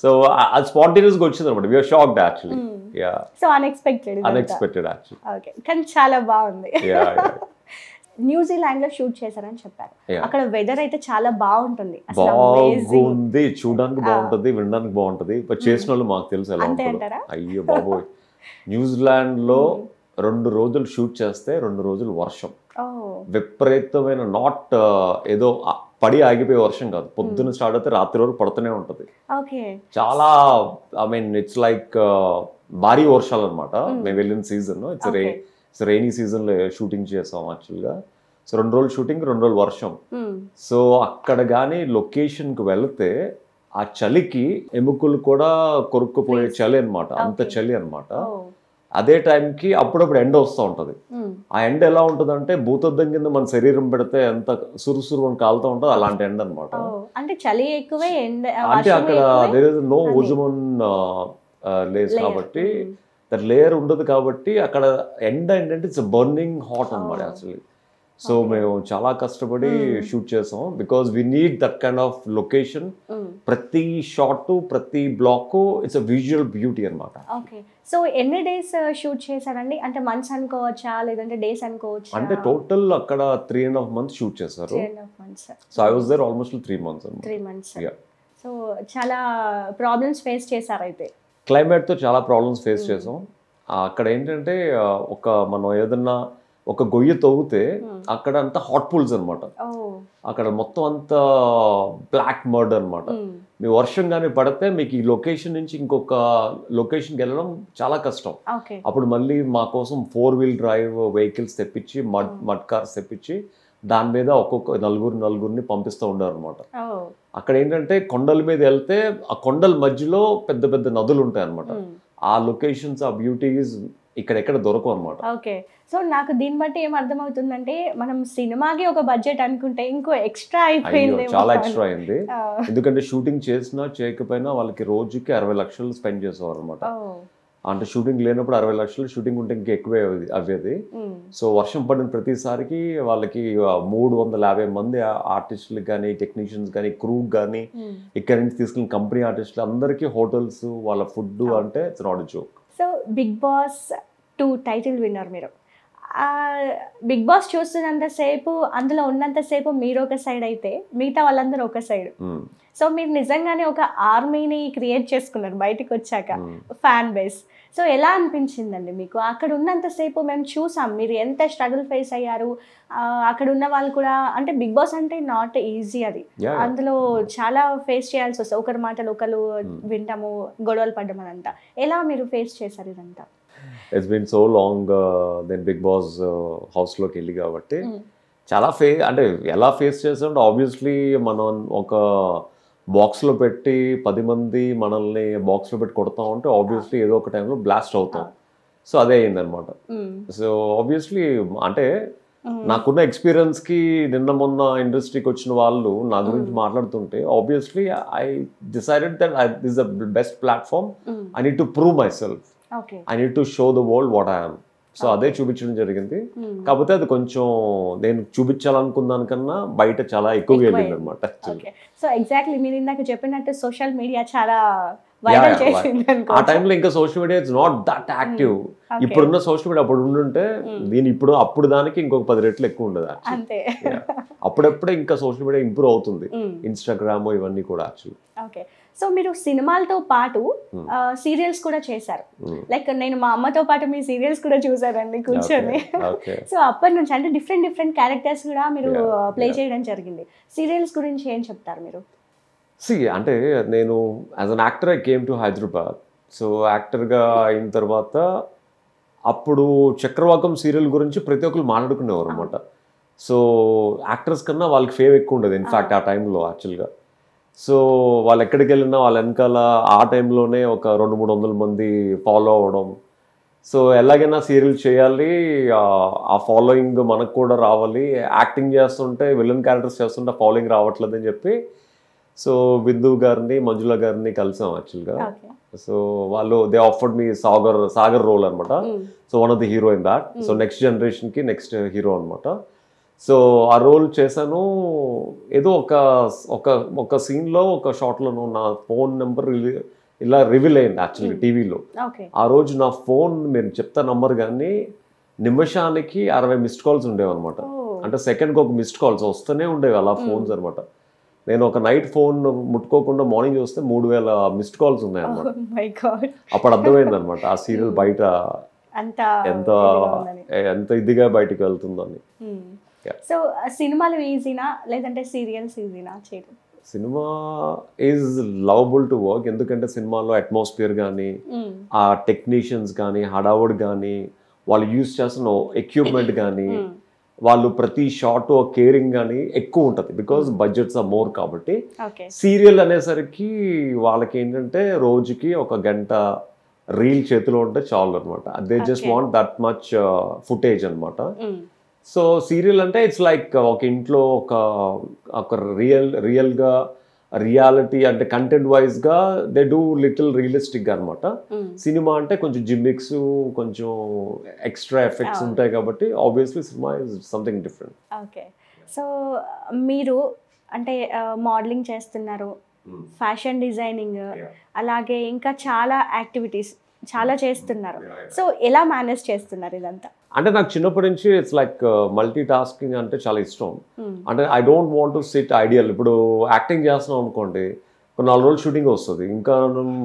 సో అది స్పాంటేనియస్ గా వచ్చింది అనమాట. We are shocked actually. Yeah, so unexpected actually. Okay, కానీ చాలా బాగుంది. న్యూజిలాండ్ లో షూట్ చేశారని చెప్పారు. అక్కడ వెదర్ అయితే చాలా బాగుంటుంది, బాగుంది, చూడడానికి బాగుంటది, వినడానికి బాగుంటది. చేసిన వాళ్ళు మాకు తెలుసు ఎలా ఉంటుంది. అయ్యో బాబోయ్, న్యూజిలాండ్ లో 2 రోజులు షూట్ చేస్తే 2 రోజులు వర్షం, విపరీతమైన, నాట్ ఏదో పడి ఆగిపోయే వర్షం కాదు, పొద్దున్న స్టార్ట్ అయితే రాత్రి వరకు పడుతూనే ఉంటది. చాలా ఐ మీన్ ఇట్స్ లైక్ భారీ వర్షాలు అనమాట. మేము వెళ్ళిన సీజన్ ఇట్స్ రెయినీ సీజన్ లో షూటింగ్ చేసాం యాక్చువల్గా. సో 2 రోజులు షూటింగ్, 2 రోజులు వర్షం. సో అక్కడ కానీ లొకేషన్ కి వెళితే ఆ చలికి ఎముకలు కూడా కొరుక్కుపోయే చలి అనమాట, అంత చలి అనమాట. అదే టైంకి అప్పుడప్పుడు ఎండ వస్తూ ఉంటది. ఆ ఎండ ఎలా ఉంటది అంటే భూతద్దం కింద మన శరీరం పెడితే ఎంత సురుసురు అని కాలుతూ ఉంటది, అలాంటి ఎండ అనమాట. అంటే చలి ఎక్కువే, అంటే అక్కడ there is no ozone layers కాబట్టి, దట్ లేయర్ ఉండదు కాబట్టి అక్కడ ఎండ ఏంటంటే ఇట్స్ బర్నింగ్ హాట్ అనమాట యాక్చువల్లీ. సో మేము చాలా కష్టపడి షూట్ చేసాం, because we need that kind of location. ప్రతి షాట్, ప్రతి block it's a visual beauty అనమాట. ఓకే, సో ఎన్ని డేస్ షూట్ చేశారండి? అంటే మంత్స్ అనుకోవచ్చా లేదంటే డేస్ అనుకోవచ్చా? అంటే టోటల్ అక్కడ 3.5 months షూట్ చేశారు. So I was there almost 3 months. 3 months. So చాలా ప్రాబ్లమ్స్ ఫేస్ చేశారు అయితే. క్లైమేట్ తో చాలా ప్రాబ్లమ్స్ ఫేస్ చేసాం. అక్కడ ఏంటంటే మనం ఏదన్నా ఒక గొయ్యి తవ్వుతే అక్కడ అంతా హాట్ పూల్స్ అనమాట. అక్కడ మొత్తం అంతా బ్లాక్ మర్డ్ అనమాట. మీ వర్షం కానీ పడితే మీకు ఈ లొకేషన్ నుంచి ఇంకొక లొకేషన్కి వెళ్ళడం చాలా కష్టం. అప్పుడు మళ్ళీ మా కోసం 4-wheel drive వెహికల్స్ తెప్పించి, మడ్ కార్స్ తెప్పించి దాని మీద ఒక్కొక్క నలుగురిని పంపిస్తూ ఉండారు అనమాట. అక్కడ ఏంటంటే కొండల మీద వెళ్తే ఆ కొండల మధ్యలో పెద్ద పెద్ద నదులు ఉంటాయి అనమాట. ఆ లొకేషన్స్, ఆ బ్యూటీస్ ఇక్కడెక్కడ దొరకవు అనమాట. ఓకే, సో నాకు దీన్ని బట్టి ఏం అర్థమవుతుందంటే మనం సినిమాకి ఒక బడ్జెట్ అనుకుంటే ఇంకో ఎక్స్ట్రా అయిపోయింది, చాలా ఎక్స్ట్రా అయింది. ఎందుకంటే షూటింగ్ చేసినా చేయకపోయినా వాళ్ళకి రోజుకి 60 లక్షలు స్పెండ్ చేసేవారు అనమాట. అంటే షూటింగ్ లేనప్పుడు 60 లక్షలు, షూటింగ్ ఉంటే ఇంకా ఎక్కువే అవ్వేది. సో వర్షం పడిన ప్రతిసారికి వాళ్ళకి 350 మంది ఆర్టిస్టులకు కానీ, టెక్నీషియన్స్ కానీ, క్రూ కానీ, ఇక్కడ నుంచి తీసుకున్న కంపెనీ ఆర్టిస్టులు అందరికీ హోటల్స్, వాళ్ళ ఫుడ్ అంటే it's not a joke. So Bigg Boss 2 title winner మీరు. బిగ్ బాస్ చూస్తున్నంతసేపు, అందులో ఉన్నంతసేపు మీరు ఒక సైడ్ అయితే మిగతా వాళ్ళందరూ ఒక సైడ్. సో మీరు నిజంగానే ఒక ఆర్మీని క్రియేట్ చేసుకున్నారు బయటకు వచ్చాక, ఫ్యాన్ బేస్. సో ఎలా అనిపించిందండి మీకు? అక్కడ ఉన్నంతసేపు మేము చూసాం మీరు ఎంత స్ట్రగుల్ ఫేస్ అయ్యారు. అక్కడ ఉన్న వాళ్ళు కూడా, అంటే బిగ్ బాస్ అంటే నాట్ ఈజీ, అది అందులో చాలా ఫేస్ చేయాల్సి వస్తుంది. ఒకరి మాటలు ఒకరు వింటాము, గొడవలు పడ్డం అదంతా. ఎలా మీరు ఫేస్ చేశారు ఇదంతా? It's been so long then Bigg Boss హౌస్లోకి వెళ్ళి కాబట్టి చాలా అంటే ఎలా ఫేస్ చేసామంటే, ఆబ్వియస్లీ మనం ఒక బాక్స్లో పెట్టి 10 మంది మనల్ని బాక్స్లో పెట్టి కొడతా ఉంటే ఆబ్వియస్లీ ఏదో ఒక టైంలో బ్లాస్ట్ అవుతాం. సో అదే అయిందనమాట. సో ఆబ్వియస్లీ అంటే నాకున్న ఎక్స్పీరియన్స్కి నిన్న మొన్న ఇండస్ట్రీకి వచ్చిన వాళ్ళు నా గురించి మాట్లాడుతుంటే obviously I decided that this the best platform. I need to prove my self. I need to show the world what I am. So అదే చూపించడం జరిగింది. కాకపోతే అది కొంచెం నేను చూపించాలనుకున్న దానికన్నా బయట చాలా ఎక్కువగా వెళ్ళింది అనమాట. సో ఎగ్జాక్ట్లీ మీరు ఇందాక చెప్పినట్టు సోషల్ మీడియా చాలా వైరల్ చేసింది. ఆ టైంలో ఇంకా social media it's not that active. ఇప్పుడున్న సోషల్ మీడియా అప్పుడు ఉండుంటే దీని అప్పుడు దానికి ఇంకొక 10 రెట్లు ఎక్కువ ఉండదు. అప్పుడప్పుడే ఇంకా సోషల్ మీడియా ఇంప్రూవ్ అవుతుంది, ఇన్స్టాగ్రామ్ ఇవన్నీ కూడా యాక్చువల్లీ. ఓకే, సో మీరు సినిమాలతో పాటు సీరియల్స్ కూడా చేశారు. లైక్ నేను మా అమ్మతో పాటు మీ సీరియల్స్ కూడా చూసారండి కూర్చొని. సో అప్పటి నుంచి అంటే డిఫరెంట్ క్యారెక్టర్స్ కూడా మీరు ప్లే చేయడం జరిగింది. సీరియల్స్ గురించి ఏం చెప్తారు మీరు? అంటే నేను as an actor I came to Hyderabad. So యాక్టర్గా అయిన తర్వాత అప్పుడు చక్రవాకం సీరియల్ గురించి ప్రతి ఒక్కరు మాట్లాడుకునేవారు అనమాట. సో యాక్టర్స్ కన్నా వాళ్ళకి ఫేమ్ ఎక్కువ ఉండదు ఇన్ఫ్యాక్ట్ ఆ టైంలో యాక్చువల్గా. సో వాళ్ళు ఎక్కడికి వెళ్ళినా వాళ్ళ వెనకాల ఆ టైంలోనే ఒక 200-300 మంది ఫాలో అవ్వడం. సో ఎలాగైనా సీరియల్ చేయాలి, ఆ ఫాలోయింగ్ మనకు కూడా రావాలి. యాక్టింగ్ చేస్తుంటే విలన్ క్యారెక్టర్స్ చేస్తుంటే ఫాలోయింగ్ రావట్లేదని చెప్పి సో విందు గారిని మంజుల గారిని కలిసాం యాక్చువల్గా. సో వాళ్ళు they offered me Sagar role అనమాట. So one of the hero in that. So next జనరేషన్కి నెక్స్ట్ హీరో అనమాట. సో ఆ రోల్ చేశాను. ఏదో ఒక సీన్లో ఒక షార్ట్లోనూ నా ఫోన్ నెంబర్ ఇలా రివీల్ అయింది యాక్చువల్గా టీవీలో. ఆ రోజు నా ఫోన్ మీరు చెప్తా నంబర్ కానీ నిమిషానికి 60 మిస్డ్ కాల్స్ ఉండేవి అనమాట. అంటే సెకండ్కి ఒక మిస్డ్ కాల్స్ వస్తూనే ఉండేవి అలా ఫోన్స్ అనమాట. నేను ఒక నైట్ ఫోన్ ముట్టుకోకుండా మార్నింగ్ చూస్తే 3000 మిస్డ్ కాల్స్ ఉన్నాయి అనమాట. అప్పుడు అర్థమైంది అనమాట ఆ సీరియల్ బయట ఎంత ఇదిగా బయటకు వెళ్తుందని. సో సినిమాలు ఈజీనా లేదంటే సీరియల్స్ ఈజీనా చేయడం? Cinema is lovable to work. ఎందుకంటే సినిమాలో అట్మాస్ఫియర్ కానీ ఆ టెక్నీషియన్స్ కానీ హడావుడ్ కానీ వాళ్ళు యూజ్ చేస్తున్న ఎక్విప్మెంట్ కానీ వాళ్ళు ప్రతి షాట్ కేరింగ్ కానీ ఎక్కువ ఉంటుంది. బికాస్ బడ్జెట్స్ ఆర్ మోర్ కాబట్టి. సీరియల్ అనేసరికి వాళ్ళకి ఏంటంటే రోజుకి 1 గంట రీల్ చేతిలో ఉంటే చాలు అనమాట. They just want that much footage అనమాట. సో సీరియల్ అంటే ఇట్స్ లైక్ ఒక ఇంట్లో ఒక రియల్గా రియాలిటీ అంటే కంటెంట్ వైజ్ గా దే డూ లిటిల్ రియలిస్టిక్ గా అనమాట. సినిమా అంటే కొంచెం జిమ్మిక్స్ కొంచెం ఎక్స్ట్రా ఎఫెక్ట్స్ ఉంటాయి కాబట్టి obviously cinema is something different. Okay. So మీరు అంటే మోడలింగ్ చేస్తున్నారు, ఫ్యాషన్ డిజైనింగ్, అలాగే ఇంకా చాలా యాక్టివిటీస్ చాలా చేస్తున్నారు. సో ఎలా మేనేజ్ చేస్తున్నారు ఇదంతా? అంటే నాకు చిన్నప్పటి నుంచి ఇట్స్ లైక్ మల్టీ టాస్కింగ్ అంటే చాలా ఇష్టం. అంటే I don't want to SIT ideal. ఇప్పుడు యాక్టింగ్ చేస్తున్నాం అనుకోండి, 4 రోజులు షూటింగ్ వస్తుంది, ఇంకా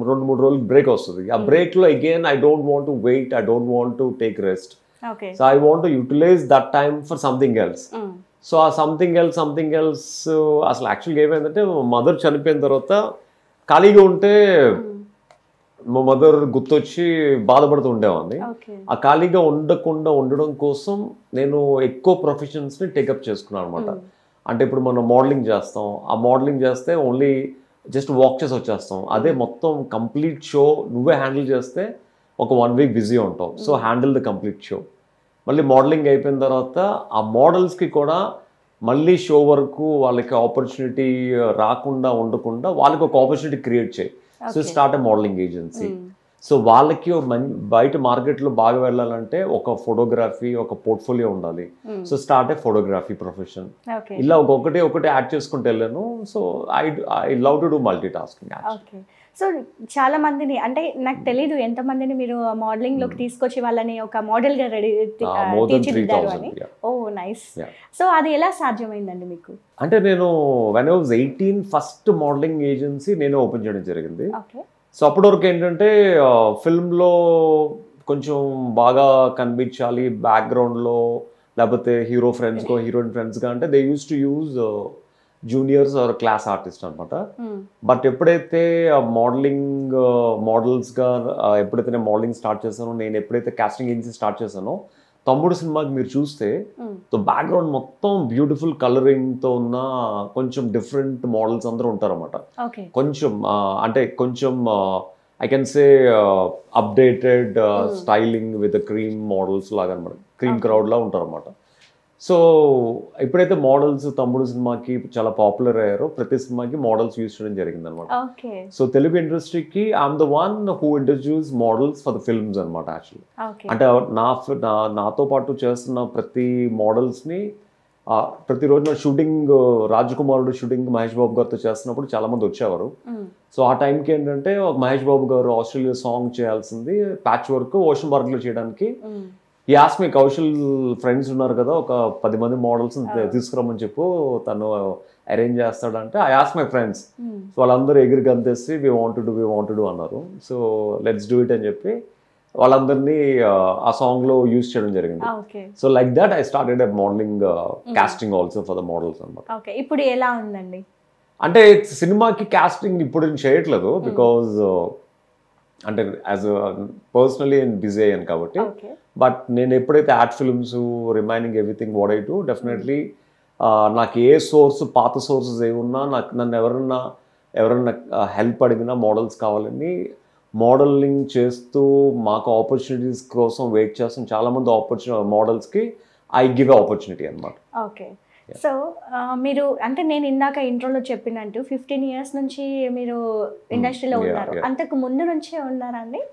2-3 రోజులు బ్రేక్ వస్తుంది. ఆ బ్రేక్ లో again I don't want to wait, I don't want to take rest. So I want to utilise that time for something else. So ఆ సంథింగ్ ఎల్స్ అసలు యాక్చువల్గా ఏమైందంటే మదర్ చనిపోయిన తర్వాత ఖాళీగా ఉంటే మా మదర్ గుర్తొచ్చి బాధపడుతూ ఉండేవాడిని. ఆ ఖాళీగా ఉండడం కోసం నేను ఎక్కువ ప్రొఫెషన్స్ని టేకప్ చేసుకున్నాను అనమాట. అంటే ఇప్పుడు మనం మోడలింగ్ చేస్తాం, ఆ మోడలింగ్ చేస్తే ఓన్లీ జస్ట్ వాక్ చేసి వచ్చేస్తాం. అదే మొత్తం కంప్లీట్ షో నువ్వే హ్యాండిల్ చేస్తే ఒక 1 వీక్ బిజీ ఉంటావు. So handle the complete show. మళ్ళీ మోడలింగ్ అయిపోయిన తర్వాత ఆ మోడల్స్కి కూడా మళ్ళీ షో వరకు వాళ్ళకి ఆపర్చునిటీ రాకుండా ఉండకుండా వాళ్ళకి ఒక ఆపర్చునిటీ క్రియేట్ చేయి. సో స్టార్ట్ ఎ మోడలింగ్ ఏజెన్సీ. సో వాళ్ళకి బయట మార్కెట్లో బాగా వెళ్ళాలంటే ఒక ఫోటోగ్రఫీ ఒక పోర్ట్ఫోలియో ఉండాలి. సో స్టార్ట్ ఏ ఫోటోగ్రఫీ ప్రొఫెషన్. ఇలా ఒకటి యాడ్ చేసుకుంటూ వెళ్ళాను. So I love to do multi tasking. So చాలా మందిని అంటే నాకు తెలీదు ఎంతమందిని మీరు మోడలింగ్ లోకి తీసుకొచ్చి వాళ్ళని ఒక మోడల్ గా రెడీ తీర్చిదిద్దారు అని. ఓ నైస్. సో అది ఎలా సాధ్యమైందండి మీకు? అంటే నేను when I was 18 first modelling agency నేను ఓపెన్ చేయడం జరిగింది. సో అప్పటి వరకు ఏంటంటే ఫిల్మ్లో కొంచెం బాగా కనిపించాలి బ్యాక్గ్రౌండ్లో, లేకపోతే హీరో ఫ్రెండ్స్కో హీరోయిన్ ఫ్రెండ్స్గా అంటే they use to use juniors or class artist అనమాట. బట్ ఎప్పుడైతే మోడల్స్గా ఎప్పుడైతే నేను మోడలింగ్ స్టార్ట్ చేశానో, నేను ఎప్పుడైతే కాస్టింగ్ ఏజెన్సీ స్టార్ట్ చేశానో, తమ్ముడు సినిమాకి మీరు చూస్తే బ్యాక్గ్రౌండ్ మొత్తం బ్యూటిఫుల్ కలరింగ్తో ఉన్న కొంచెం డిఫరెంట్ మోడల్స్ అందరూ ఉంటారన్నమాట. కొంచెం అంటే కొంచెం I can say updated styling with cream models లాగా అనమాట, క్రీమ్ క్రౌడ్ లా ఉంటారన్నమాట. సో ఎప్పుడైతే మోడల్స్ తమ్ముడు సినిమాకి చాలా పాపులర్ అయ్యారో ప్రతి సినిమాకి మోడల్స్ యూజ్ చేయడం జరిగింది అనమాట. సో తెలుగు ఇండస్ట్రీకి I'm the one who introduce models for the films అనమాట. యాక్చువల్లీ అంటే నాతో పాటు చేస్తున్న ప్రతి మోడల్స్ని ప్రతిరోజు నా షూటింగ్ రాజకుమారుడు షూటింగ్ మహేష్ బాబు గారితో చేస్తున్నప్పుడు చాలా మంది వచ్చేవారు. సో ఆ టైంకి ఏంటంటే మహేష్ బాబు గారు ఆస్ట్రేలియా సాంగ్ చేయాల్సింది ప్యాచ్ వర్క్ ఓషన్ పార్క్ లో చేయడానికి ఈ ఆస్మి కౌశల్ ఫ్రెండ్స్ ఉన్నారు కదా ఒక 10 మంది మోడల్స్ తీసుకురమ్మని చెప్పు తను అరేంజ్ చేస్తాడంటే I ask my friends. So వాళ్ళందరూ ఎగిరి గంతేసి వి వాంట్ టు డూ అన్నారు. సో లెట్స్ డూ ఇట్ అని చెప్పి వాళ్ళందరినీ ఆ సాంగ్ లో యూజ్ చేయడం జరిగింది. So like that I started a modelling casting also for the models అనమాట. ఇప్పుడు ఎలా ఉందండి? అంటే సినిమాకి కాస్టింగ్ ఇప్పుడు నేను చేయట్లేదు బికాజ్ అంటే యాజ్ పర్సనలీ నేను బిజీ అయ్యాను కాబట్టి. బట్ నేను ఎప్పుడైతే ad films remaining everything what I do definitely నాకు ఏ సోర్స్ పాత సోర్సెస్ ఏమున్నా నాకు నన్ను ఎవరన్నా హెల్ప్ అడిగినా మోడల్స్ కావాలని మోడలింగ్ చేస్తూ మాకు ఆపర్చునిటీస్ కోసం వెయిట్ చేస్తాం చాలామంది మోడల్స్కి ఐ గివ్ ఆపర్చునిటీ అనమాట. ఓకే. సో మీరు అంటే నేను ఇందాక ఇంట్రోలో చెప్పినట్టు 15 years నుంచి మీరు ఇండస్ట్రీలో ఉన్నారు, అంతకు ముందు నుంచే ఉన్నారా అండి?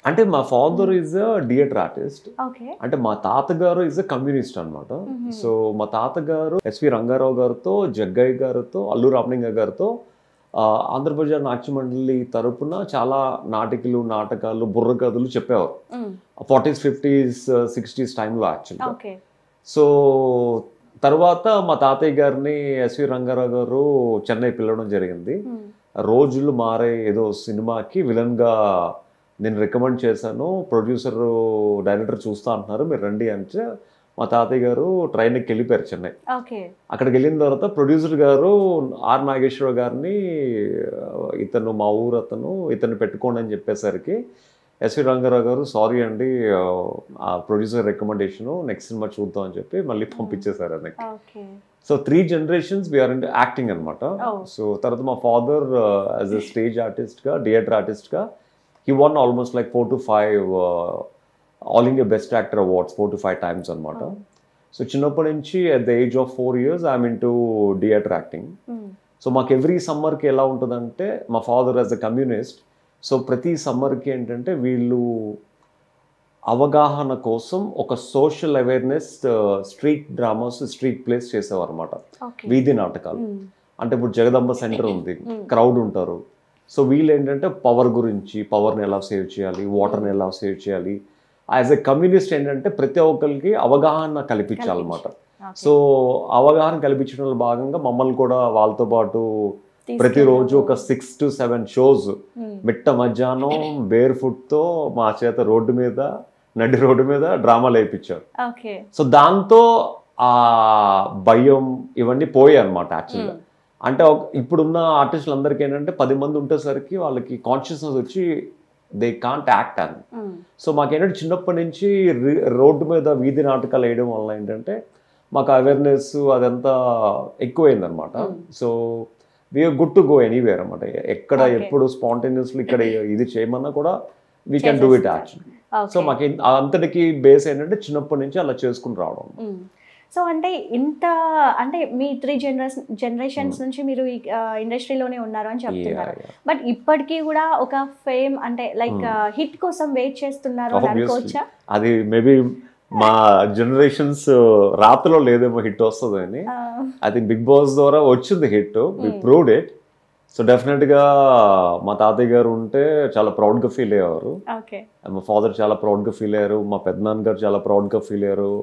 అంటే మా father is a theatre artist. Okay. అంటే మా తాతగారు ఈజ్ అ కమ్యూనిస్ట్ అనమాట. సో మా తాతగారు ఎస్వి రంగారావు గారితో, జగ్గయ్య గారితో, అల్లు రామలింగ గారితో ఆంధ్రప్రదేశ్ నాట్య మండలి తరపున చాలా నాటికలు, నాటకాలు, బుర్ర కథలు చెప్పేవారు 40s, 50s, 60s టైంలో యాక్చువల్గా. సో తర్వాత మా తాతయ్య గారిని ఎస్వి రంగారావు గారు చెన్నై పిలవడం జరిగింది. రోజులు మారే ఏదో సినిమాకి విలన్గా నేను రికమెండ్ చేశాను, ప్రొడ్యూసర్ డైరెక్టర్ చూస్తా అంటున్నారు, మీరు రండి అంటే మా తాతయ్య గారు ట్రైన్కి వెళ్ళిపోయారు చెన్నై. అక్కడికి వెళ్ళిన తర్వాత ప్రొడ్యూసర్ గారు ఆర్ నాగేశ్వరరావు గారిని ఇతను మా ఊరు అతను, ఇతను పెట్టుకోండి అని చెప్పేసరికి ఎస్వి రంగారావు గారు సారీ అండి ఆ ప్రొడ్యూసర్ రికమెండేషన్, నెక్స్ట్ సినిమా చూద్దాం అని చెప్పి మళ్ళీ పంపించేశారు ఆయనకి. So 3 generations we are in acting అనమాట. సో తర్వాత మా ఫాదర్ యాజ్ అ స్టేజ్ ఆర్టిస్ట్గా, థియేటర్ ఆర్టిస్ట్గా he won almost like 4 to 5 All India Best Actor Awards 4 to 5 times అనమాట. సో చిన్నప్పటి నుంచి at the age of 4 years I'm into theatre acting. So మాకు every సమ్మర్కి ఎలా ఉంటుందంటే మా ఫాదర్ యాజ్ అ కమ్యూనిస్ట్, సో ప్రతి సమ్మర్కి ఏంటంటే వీళ్ళు అవగాహన కోసం ఒక social awareness street dramas, street place చేసేవారు అనమాట, వీధి నాటకాలు. అంటే ఇప్పుడు జగదంబ సెంటర్ ఉంది, క్రౌడ్ ఉంటారు. సో వీళ్ళు ఏంటంటే పవర్ గురించి, పవర్ని ఎలా సేవ్ చేయాలి, వాటర్ని ఎలా సేవ్ చేయాలి, యాజ్ ఎ కమ్యూనిస్ట్ ఏంటంటే ప్రతి ఒక్కరికి అవగాహన కల్పించాలన్నమాట. సో అవగాహన కల్పించడంలో భాగంగా మమ్మల్ని కూడా వాళ్ళతో పాటు ప్రతిరోజు ఒక 6 to 7 షోస్ మిట్ట మధ్యాహ్నం బేర్ ఫుట్తో మా చేత నడి రోడ్డు మీద డ్రామాలు వేయించారు. సో దాంతో ఆ భయం ఇవన్నీ పోయాయి అనమాట యాక్చువల్గా. అంటే ఇప్పుడున్న ఆర్టిస్టులు అందరికీ ఏంటంటే 10 మంది ఉండేసరికి వాళ్ళకి కాన్షియస్నెస్ వచ్చి దే కాంట్ యాక్ట్ అని. సో మాకేంటంటే చిన్నప్పటి నుంచి రోడ్డు మీద వీధి నాటకాలు వేయడం వల్ల ఏంటంటే మాకు అవేర్నెస్ అదంతా ఎక్కువైంది అనమాట. So we are good to go anywhere అనమాట. ఎక్కడ ఎప్పుడు స్పాంటేనియస్లీ ఇక్కడ ఇది చేయమన్నా కూడా we can do it actually. So మాకు అంతటికి బేస్ ఏంటంటే చిన్నప్పటి నుంచి అలా చేసుకుని రావడం. సో అంటే అంటే మీ 3 generations నుంచి మీరు ఇండస్ట్రీలోనే ఉన్నారు అని చెప్తున్నారు. బట్ ఇప్పటికీ కూడా ఒక ఫేమ్ అంటే లైక్ హిట్ కోసం వెయిట్ చేస్తున్నారు అని అనుకోవచ్చా? అది మేబీ మా జనరేషన్స్ రాత్రిలో లేదేమో హిట్ వస్తుందని. అది బిగ్ బాస్ ద్వారా వచ్చింది hit, we proved it. So డెఫినెట్గా మా తాతయ్య గారు ఉంటే చాలా ప్రౌడ్గా ఫీల్ అయ్యేవారు, మా ఫాదర్ చాలా ప్రౌడ్గా ఫీల్ అయ్యారు, మా పెద్దనాన్న గారు చాలా ప్రౌడ్గా ఫీల్ అయ్యారు,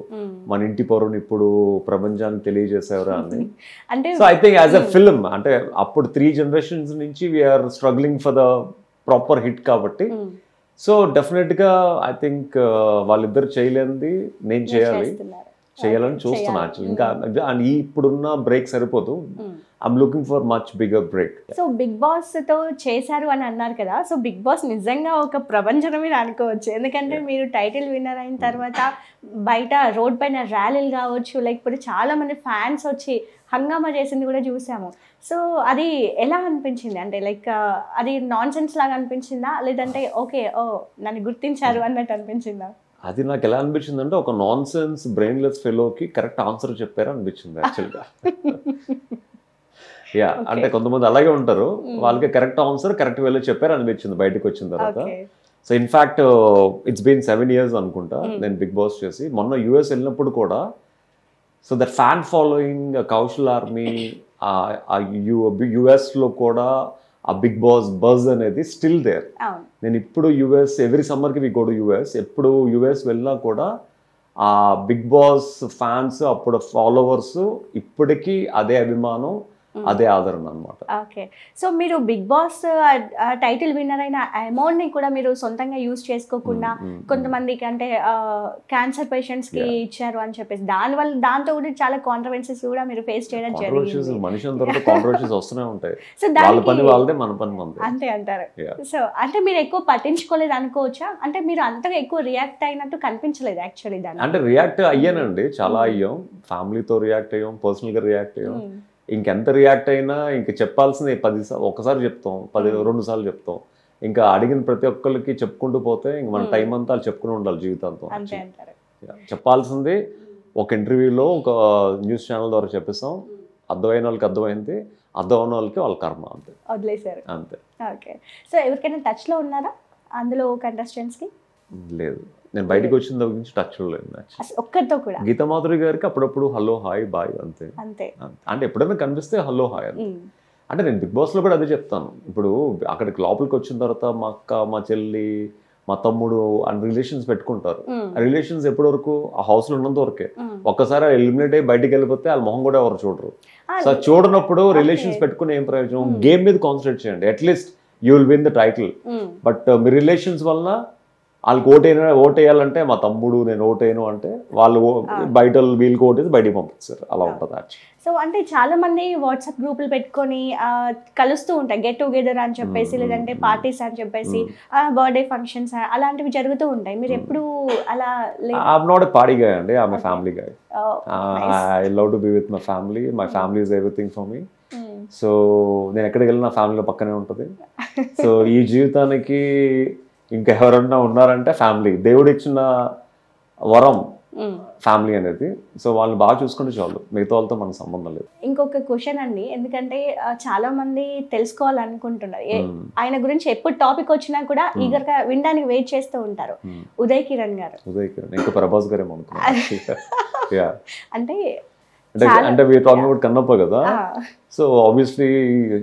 మన ఇంటి పరువుని ఇప్పుడు ప్రపంచానికి తెలియజేసేవారు అని. So I think as a film అంటే అప్పుడు 3 generations నుంచి we are struggling for the proper hit కాబట్టి. సో డెఫినెట్గా ఐ థింక్ వాళ్ళిద్దరు చేయలేనిది నేను చేయాలని చూస్తున్నా యాక్చువల్లీ. ఇంకా ఇప్పుడున్న బ్రేక్ సరిపోదు, I'm looking for much bigger break. So Bigg Boss తో చేశారు అని అన్నారు కదా, సో బిగ్ బాస్ నిజంగా ఒక ప్రపంచం మీద అనుకోవచ్చు. ఎందుకంటే మీరు టైటిల్ విన్నర్ అయిన తర్వాత బయట రోడ్ పైన ర్యాలీలు కావచ్చు, లేకపోతే చాలా మంది ఫ్యాన్స్ వచ్చి హంగామా చేసింది కూడా చూసాము. సో అది ఎలా అనిపించింది? అంటే లైక్ అది నాన్ సెన్స్ లాగా అనిపించిందా, లేదంటే ఓకే నన్ను గుర్తించారు అన్నట్టు అనిపించిందా? అది నాకు ఎలా అనిపించింది అంటే ఒక నాన్ సెన్స్ బ్రెయిన్లెస్ ఫెలోకి కరెక్ట్ ఆన్సర్ చెప్పారు అనిపించింది యాక్చువల్గా. అంటే కొంతమంది అలాగే ఉంటారు, వాళ్ళకి కరెక్ట్ ఆన్సర్ కరెక్ట్ వేలో చెప్పారు అనిపించింది బయటకు వచ్చిన తర్వాత. So in fact it's been 7 years అనుకుంటా నేను బిగ్ బాస్ చేసి. మొన్న US వెళ్ళినప్పుడు కూడా so that fan following Kaushal army US లో కూడా ఆ బిగ్ బాస్ బజ్ అనేది స్టిల్ దేర్. నేను ఇప్పుడు US ఎవ్రీ సమ్మర్కి వి గో టు US, ఎప్పుడు US వెళ్ళినా కూడా ఆ బిగ్ బాస్ ఫ్యాన్స్ అప్పుడు ఫాలోవర్స్ ఇప్పటికీ అదే అభిమానం, అదే ఆదరణ అనమాట. ఓకే. సో మీరు బిగ్ బాస్ టైటిల్ విన్నర్ అయిన అమౌంట్ ని కూడా మీరు సొంతంగా యూజ్ చేసుకోకుండా కొంతమందికి అంటే క్యాన్సర్ పేషెంట్స్ కి ఇచ్చారు అని చెప్పేసి దాంతో కూడా చాలా కాంట్రవర్సీస్ కూడా మీరు ఫేస్ చేయడం జరిగింది. మనిషి అందరితో కాంట్రవర్సీస్ వస్తూనే ఉంటాయి. సో వాళ్ళ పని వాళ్ళదే, మన పని మనదే అంతే అంటారు. సో అంటే మీరు ఎక్కువ పట్టించుకోలేదు అనుకోవచ్చా? అంటే మీరు అంతగా ఎక్కువ రియాక్ట్ అయినట్టు కనిపించలేదు యాక్చువల్లీ దాన్ని. అంటే రియాక్ట్ అయ్యానండి, చాలా అయ్యాం, ఫ్యామిలీతో రియాక్ట్ అయ్యాం, పర్సనల్ గా రియాక్ట్ అయ్యాం. ఇంకెంత రియాక్ట్ అయినా ఇంక చెప్పాల్సింది 10 ఒకసారి చెప్తాం, 2 సార్లు చెప్తాం. ఇంకా అడిగిన ప్రతి ఒక్కరికి చెప్పుకుంటూ పోతే ఇంక మన టైం అంతా చెప్పుకుని ఉండాలి జీవితాంతం. చెప్పాల్సింది ఒక ఇంటర్వ్యూలో ఒక న్యూస్ ఛానల్ ద్వారా చెప్పేస్తాం, అర్థమైన వాళ్ళకి అర్థమైంది, అర్థం ఉన్న వాళ్ళకి వాళ్ళ కర్మ, అంతే, వదిలేశారు. అంతే. ఓకే. సో ఎవరికైనా టచ్లో ఉన్నారా అందులో కంటెస్టెంట్స్కి? లేదు, నేను బయటకు వచ్చిన దగ్గర నుంచి టచ్లో లేదు. ఒక్కరితో కూడా? గీతామాధురి గారికి అప్పుడప్పుడు హలో హాయ్ బాయ్ అంతే. అంతే. అంటే ఎప్పుడైనా కనిపిస్తే హలో హాయ్ అంతే. అంటే నేను బిగ్ బాస్లో కూడా అదే చెప్తాను. ఇప్పుడు అక్కడికి లోపలికి వచ్చిన తర్వాత మా అక్క, మా చెల్లి, మా తమ్ముడు అని రిలేషన్స్ పెట్టుకుంటారు. ఆ రిలేషన్స్ ఎప్పటి వరకు ఆ హౌస్లో ఉన్నంత వరకే. ఒక్కసారి ఎలిమినేట్ అయ్యి బయటికి వెళ్ళిపోతే వాళ్ళ మొహం కూడా ఎవరు చూడరు. సో చూడనప్పుడు రిలేషన్స్ పెట్టుకుని ఏం ప్రయోజనం? గేమ్ మీద కాన్సన్ట్రేట్ చేయండి, at least you will win the title. But me relations వల్ల వాళ్ళకి ఓటేయాలంటే మా తమ్ముడు నేను ఓటేయను అంటే వాళ్ళు బయట వీళ్ళకి ఓటేసి బయటికి పంపిస్తారు, అలా ఉంటుంది యాక్చువల్లీ. సో అంటే చాలా మంది వాట్సాప్ గ్రూపులు పెట్టుకొని కలుస్తూ ఉంటాయి, గెట్ టుగెదర్ అని చెప్పేసి, లేదంటే పార్టీస్ అని చెప్పేసి, బర్త్డే ఫంక్షన్స్ అలాంటివి జరుగుతూ ఉంటాయి. మీరు ఎప్పుడు అలా? I'm not a party guy అండి, I'm a family guy. I love to be with my family. My family is everything for me. So నేను ఎక్కడికి వెళ్ళినా ఫ్యామిలీలో పక్కనే ఉంటుంది. సో ఈ జీవితానికి ఇంకా ఎవరన్నా ఉన్నారంటే ఫ్యామిలీ, దేవుడు ఇచ్చిన వరం ఫ్యామిలీ అనేది. సో వాళ్ళని బాగా చూసుకుంటే చాలు, మిగతా వాళ్ళతో మనకు సంబంధం లేదు. ఇంకొక క్వశ్చన్ అండి, ఎందుకంటే చాలా మంది తెలుసుకోవాలనుకుంటున్నారు ఆయన గురించి, ఎప్పుడు టాపిక్ వచ్చినా కూడా ఈగర్ గా వినడానికి వెయిట్ చేస్తూ ఉంటారు. ఉదయ్ కిరణ్ గారు. ఉదయ్ కిరణ్ ఇంకా ప్రభాస్ గారు ఏమనుకున్నారు అంటే అంటే వీఆర్ టాకింగ్ అబౌట్ కన్నప్ప కదా. So obviously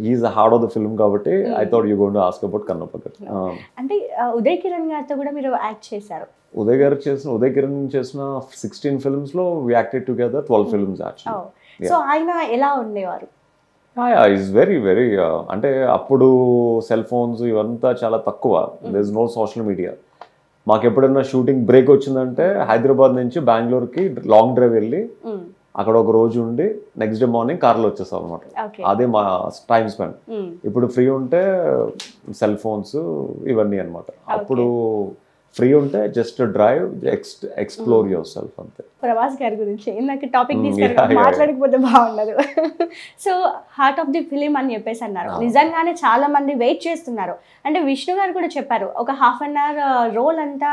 he's the heart of the film కాబట్టి I thought you going to ask about Kannappa garu. అంటే ఉదయ్ కిరణ్ గారితో కూడా మీరు యాక్ట్ చేశారు. ఉదయ్ కిరణ్ చేసిన 16 films లో we acted together 12 films actually. So ఆయన ఎలా ఉండేవారు? ఈజ్ వెరీ వెరీ అంటే అప్పుడు సెల్ ఫోన్స్ ఇవంతా చాలా తక్కువ, there is no social media. మాకు ఎప్పుడైనా షూటింగ్ బ్రేక్ వచ్చిందంటే హైదరాబాద్ నుంచి బెంగళూరుకి లాంగ్ డ్రైవ్ వెళ్ళి అక్కడ ఒక రోజు ఉండి నెక్స్ట్ డే మార్నింగ్ కార్లో వచ్చేస్తాం అనమాట. అదే మా టైం స్పెండ్. ఇప్పుడు ఫ్రీ ఉంటే సెల్ ఫోన్స్ ఇవన్నీ అనమాట. అప్పుడు ఫ్రీ ఉంటే just drive, explore your self అంతే. ప్రభాస్ గారి గురించి నాకు టాపిక్ తీసుకొని మాట్లాడకపోతే బాగుండదు. So heart of the film అని చెప్పేసి అన్నారు, నిజంగానే చాలా మంది వెయిట్ చేస్తున్నారు. అంటే విష్ణు గారు కూడా చెప్పారు ఒక ½ an hour రోల్ అంతా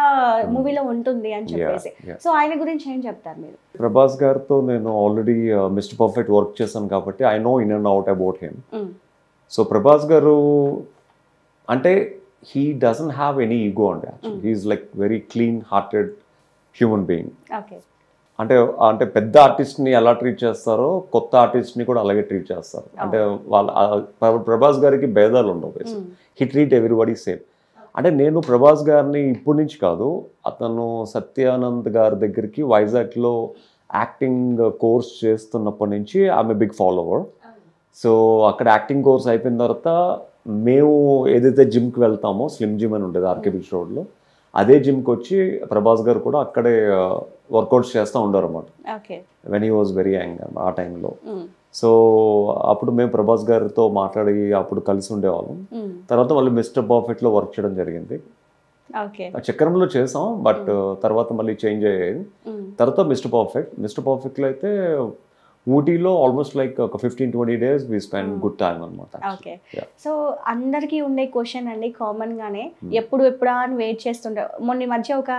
మూవీలో ఉంటుంది అని చెప్పేసి. సో ఆయన గురించి ఏం చెప్తారు మీరు? ప్రభాస్ గారితో నేను ఆల్రెడీ మిస్టర్ పర్ఫెక్ట్ వర్క్ చేశాను కాబట్టి I know in and out about him. So Prabhas గారు అంటే he doesn't have any ego on that. He's like very clean-hearted human being. Okay. అంటే పెద్ద ఆర్టిస్ట్ ని ఎలా ట్రీట్ చేస్తారో కొత్త ఆర్టిస్ట్ ని కూడా అలాగే ట్రీట్ చేస్తారు. అంటే వాళ్ళ ప్రభాస్ గారికి భేదాలు ఉండవు. He treat everybody same. అంటే నేను ప్రభాస్ గారిని ఇప్పటి నుంచి కాదు, అతను సత్యానంద్ గారి దగ్గరికి వైజాగ్లో యాక్టింగ్ కోర్స్ చేస్తున్నప్పటి నుంచి ఆమె బిగ్ ఫాలోవర్. సో అక్కడ యాక్టింగ్ కోర్స్ అయిపోయిన తర్వాత మేము ఏదైతే జిమ్కి వెళ్తామో, స్లిమ్ జిమ్ అని ఉంటుంది ఆర్కే బీచ్ రోడ్లో, అదే జిమ్కి వచ్చి ప్రభాస్ గారు కూడా అక్కడే వర్కౌట్స్ చేస్తూ ఉండరు అనమాట. When he was very young ఆ టైంలో. సో అప్పుడు మేము ప్రభాస్ గారితో మాట్లాడి అప్పుడు కలిసి ఉండేవాళ్ళం. తర్వాత మళ్ళీ మిస్టర్ పర్ఫెక్ట్లో వర్క్ చేయడం జరిగింది. చక్రంలో చేసాం, బట్ తర్వాత మళ్ళీ చేంజ్ అయ్యేది. తర్వాత మిస్టర్ పర్ఫెక్ట్లో అయితే ఊటీలో ఆల్మోస్ట్ లైక్ ఒక 15-20 days we spend good time అనమాట. ఓకే. సో అందరికీ ఉండే క్వశ్చన్ అండి, కామన్ గానే ఎప్పుడా అని వెయిట్ చేస్తుంటారు. మొన్న మధ్య ఒక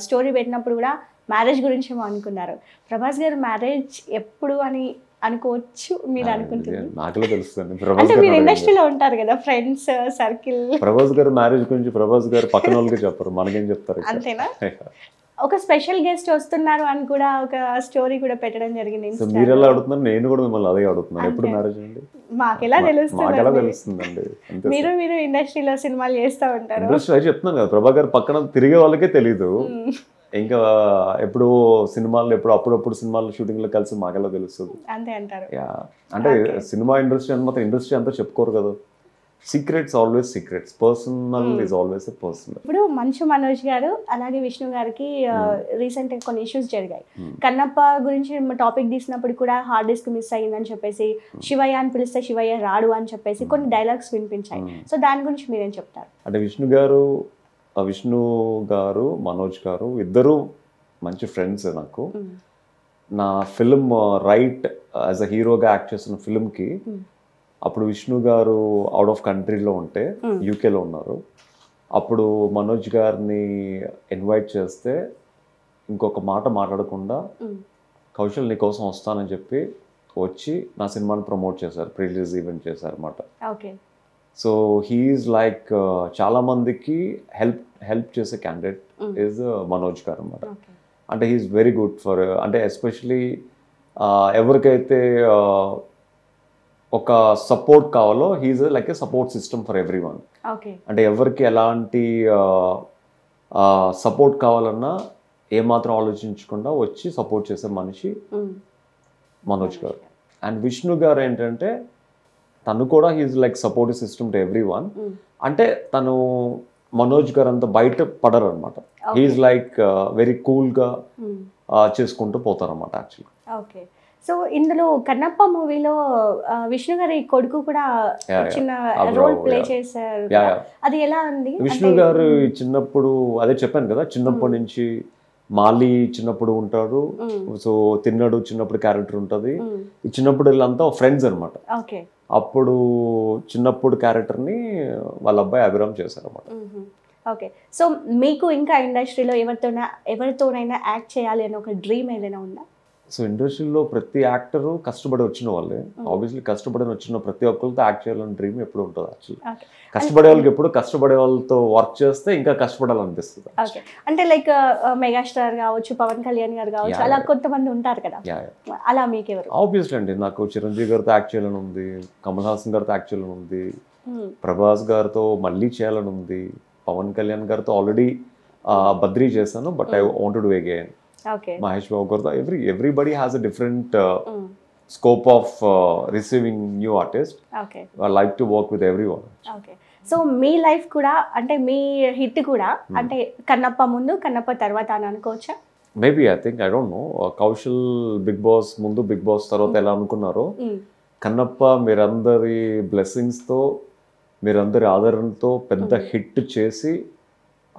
స్టోరీ పెట్టినప్పుడు కూడా మ్యారేజ్ గురించి ఏమో అనుకున్నారు. ప్రభాస్ గారు మ్యారేజ్ ఎప్పుడు అని అనుకోవచ్చు మీరు అనుకుంటున్నారు? నాకులో తెలుస్తుంది. అంటే మీరు ఇండస్ట్రీలో ఉంటారు కదా, ఫ్రెండ్స్ సర్కిల్. ప్రభాస్ గారు మ్యారేజ్ గురించి ప్రభాస్ గారు పక్కన వాళ్ళకి చెప్పరు, మనకేం చెప్తారు? అంతేనా? ఒక స్పెషల్ గెస్ట్ వస్తున్నారు అని కూడా ఒక స్టోరీ కూడా పెట్టడం జరిగింది. మీరు ఎలా అడుగుతున్నారు, నేను కూడా మిమ్మల్ని అదే అడుగుతున్నాను. ఎప్పుడు మ్యారేజ్ అండి? మాకెలా తెలుస్తుందండి? మీరు ఇండస్ట్రీలో సినిమాలు చేస్తూ ఉంటారు. ఇండస్ట్రీ చెప్తున్నాను కదా, ప్రభా గారు పక్కన తిరిగే వాళ్ళకే తెలీదు. ఇంకా ఎప్పుడు సినిమాలు అప్పుడప్పుడు సినిమాలు షూటింగ్ లో కలిసి మాకెలా తెలుస్తుంది? అంతే అంటారు. అంటే సినిమా ఇండస్ట్రీ అని మాత్రం ఇండస్ట్రీ అంతా చెప్పుకోరు కదా. Secrets always secrets, personal is always a personal. ఇప్పుడు మంచు మనోజ్ గారు అలాగే విష్ణు గారికి రీసెంట్ గా కొన్ని ఇష్యూస్ జరిగాయి. కన్నప్ప గురించి టాపిక్ తీసినప్పుడు కూడా హార్డ్ డిస్క్ మిస్ అయ్యిందని చెప్పేసి, శివయ్య అని పిలిస్తే శివయ్య రాడు అని చెప్పేసి కొన్ని డైలాగ్స్ వినిపించాయి. సో దాని గురించి మీరేం చెప్తారు? అంటే విష్ణు గారు మనోజ్ గారు ఇద్దరు మంచి ఫ్రెండ్స్ నాకు. నా ఫిల్మ్ రైట్ యాజ్ అ హీరోగా యాక్ట్ చేసిన ఫిల్మ్కి అప్పుడు విష్ణు గారు అవుట్ ఆఫ్ కంట్రీలో ఉంటే, యూకేలో ఉన్నారు. అప్పుడు మనోజ్ గారిని ఇన్వైట్ చేస్తే ఇంకొక మాట మాట్లాడకుండా కౌశల్ నీ కోసం వస్తానని చెప్పి వచ్చి నా సినిమాని ప్రమోట్ చేశారు, ప్రీ రిలీజ్ ఈవెంట్ చేశారు అనమాట. ఓకే. సో హీఈస్ లైక్ చాలా మందికి హెల్ప్ చేసే క్యాండిడేట్ ఈజ్ మనోజ్ గారు అనమాట. అంటే హీఈస్ వెరీ గుడ్ ఫర్, అంటే ఎస్పెషలీ ఎవరికైతే ఒక సపోర్ట్ కావాలో he's like a support system for everyone. అంటే ఎవరికి ఎలాంటి సపోర్ట్ కావాలన్నా ఏమాత్రం ఆలోచించకుండా వచ్చి సపోర్ట్ చేసే మనిషి మనోజ్ గారు. అండ్ విష్ణు గారు ఏంటంటే తను కూడా he's like supportive system to everyone. అంటే తను మనోజ్ గారు అంతా బయట పడరు అనమాట. హీఈస్ లైక్ వెరీ కూల్గా చేసుకుంటూ పోతారన్నమాట యాక్చువల్లీ. ఓకే. సో ఇందులో కన్నప్ప మూవీలో విష్ణు గారి కొడుకు కూడా చిన్న రోల్ ప్లే చేశారు, అది ఎలా ఉంది? విష్ణు గారు చిన్నప్పుడు అదే చెప్పాను కదా, చిన్నప్పటి నుంచి మాలి చిన్నప్పుడు ఉంటాడు, సో తిన్నాడు చిన్నప్పుడు క్యారెక్టర్ ఉంటుంది. ఈ చిన్నప్పుడు వీళ్ళంతా ఫ్రెండ్స్ అనమాట. అప్పుడు చిన్నప్పుడు క్యారెక్టర్ని వాళ్ళ అబ్బాయి అభిరామ్ చేశారు అనమాట. ఓకే. సో మీకు ఇంకా ఇండస్ట్రీలో ఎవరితోనైనా యాక్ట్ చేయాలి అని ఒక డ్రీమ్ ఏదైనా ఉందా? సో ఇండస్ట్రీలో ప్రతి యాక్టరు కష్టపడి వచ్చిన వాళ్ళే. ఆబ్వియస్లీ కష్టపడి వచ్చిన ప్రతి ఒక్కరితో యాక్ట్ చేయాలని డ్రీమ్ ఎప్పుడు ఉంటుంది యాక్చువల్లీ. కష్టపడే వాళ్ళకి ఎప్పుడు కష్టపడే వాళ్ళతో వర్క్ చేస్తే ఇంకా కష్టపడాలనిపిస్తుంది. అంటే లైక్ మెగాస్టార్ కావచ్చు, పవన్ కళ్యాణ్ గారు కావచ్చు, అలా కొంతమంది ఉంటారు కదా, అలా మీకు ఎవరు? ఆబ్వియస్లీ అండి, నాకు చిరంజీవి గారితో యాక్ట్ చేయాలని ఉంది, కమల్ హాసన్ గారితో యాక్ట్ చేయాలని ఉంది, ప్రభాస్ గారితో మళ్ళీ చేయాలని ఉంది, పవన్ కళ్యాణ్ గారితో ఆల్రెడీ బద్రీ చేశాను, but I want to do again. Mahesh Babu గారితో everybody has a different scope of receiving new artists. I like to work with everyone. So me life కూడా అంటే మీ హిట్ కూడా అంటే కన్నప్ప ముందు కన్నప్ప తర్వాత అని అనుకోవచ్చా? Maybe I think, I don't know, Kaushal Bigg Boss ముందు బిగ్ బాస్ తర్వాత ఎలా అనుకున్నారో, కన్నప్ప మీరందరి బ్లెస్సింగ్స్తో మీరందరి ఆదరణతో పెద్ద హిట్ చేసి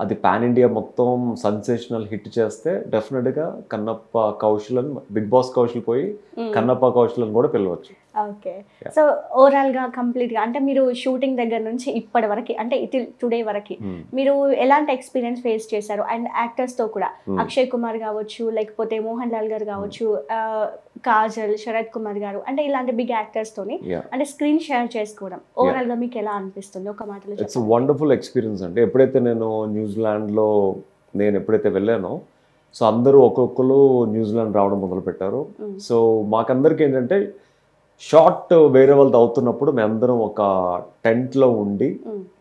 అది పాన్ ఇండియా మొత్తం సెన్సేషనల్ హిట్ చేస్తే డెఫినెట్గా కన్నప్ప కౌశల్ అని, బిగ్ బాస్ కౌశల్ పోయి కన్నప్ప కౌశల్ అని కూడా పిలవచ్చు. ఓకే. సో ఓవరాల్గా కంప్లీట్గా అంటే మీరు షూటింగ్ దగ్గర నుంచి ఇప్పటి వరకు అంటే టుడే వరకు మీరు ఎలాంటి ఎక్స్పీరియన్స్ ఫేస్ చేశారు? అండ్ యాక్టర్స్తో కూడా అక్షయ్ కుమార్ కావచ్చు, లేకపోతే మోహన్ లాల్ గారు కావచ్చు, కాజల్, శరత్ కుమార్ గారు, అంటే ఇలాంటి బిగ్ యాక్టర్స్ తోని అంటే స్క్రీన్ షేర్ చేసుకోవడం ఓవరాల్ గా మీకు ఎలా అనిపిస్తుంది ఒక మాటలో? It's wonderful experience. అంటే ఎప్పుడైతే నేను న్యూజిలాండ్లో ఎప్పుడైతే వెళ్ళానో, సో అందరూ ఒక్కొక్కరు న్యూజిలాండ్ రావడం మొదలు పెట్టారు. సో మాకందరికి ఏంటంటే షార్ట్ వేరే వాళ్ళతో అవుతున్నప్పుడు మేమందరం ఒక టెంట్లో ఉండి,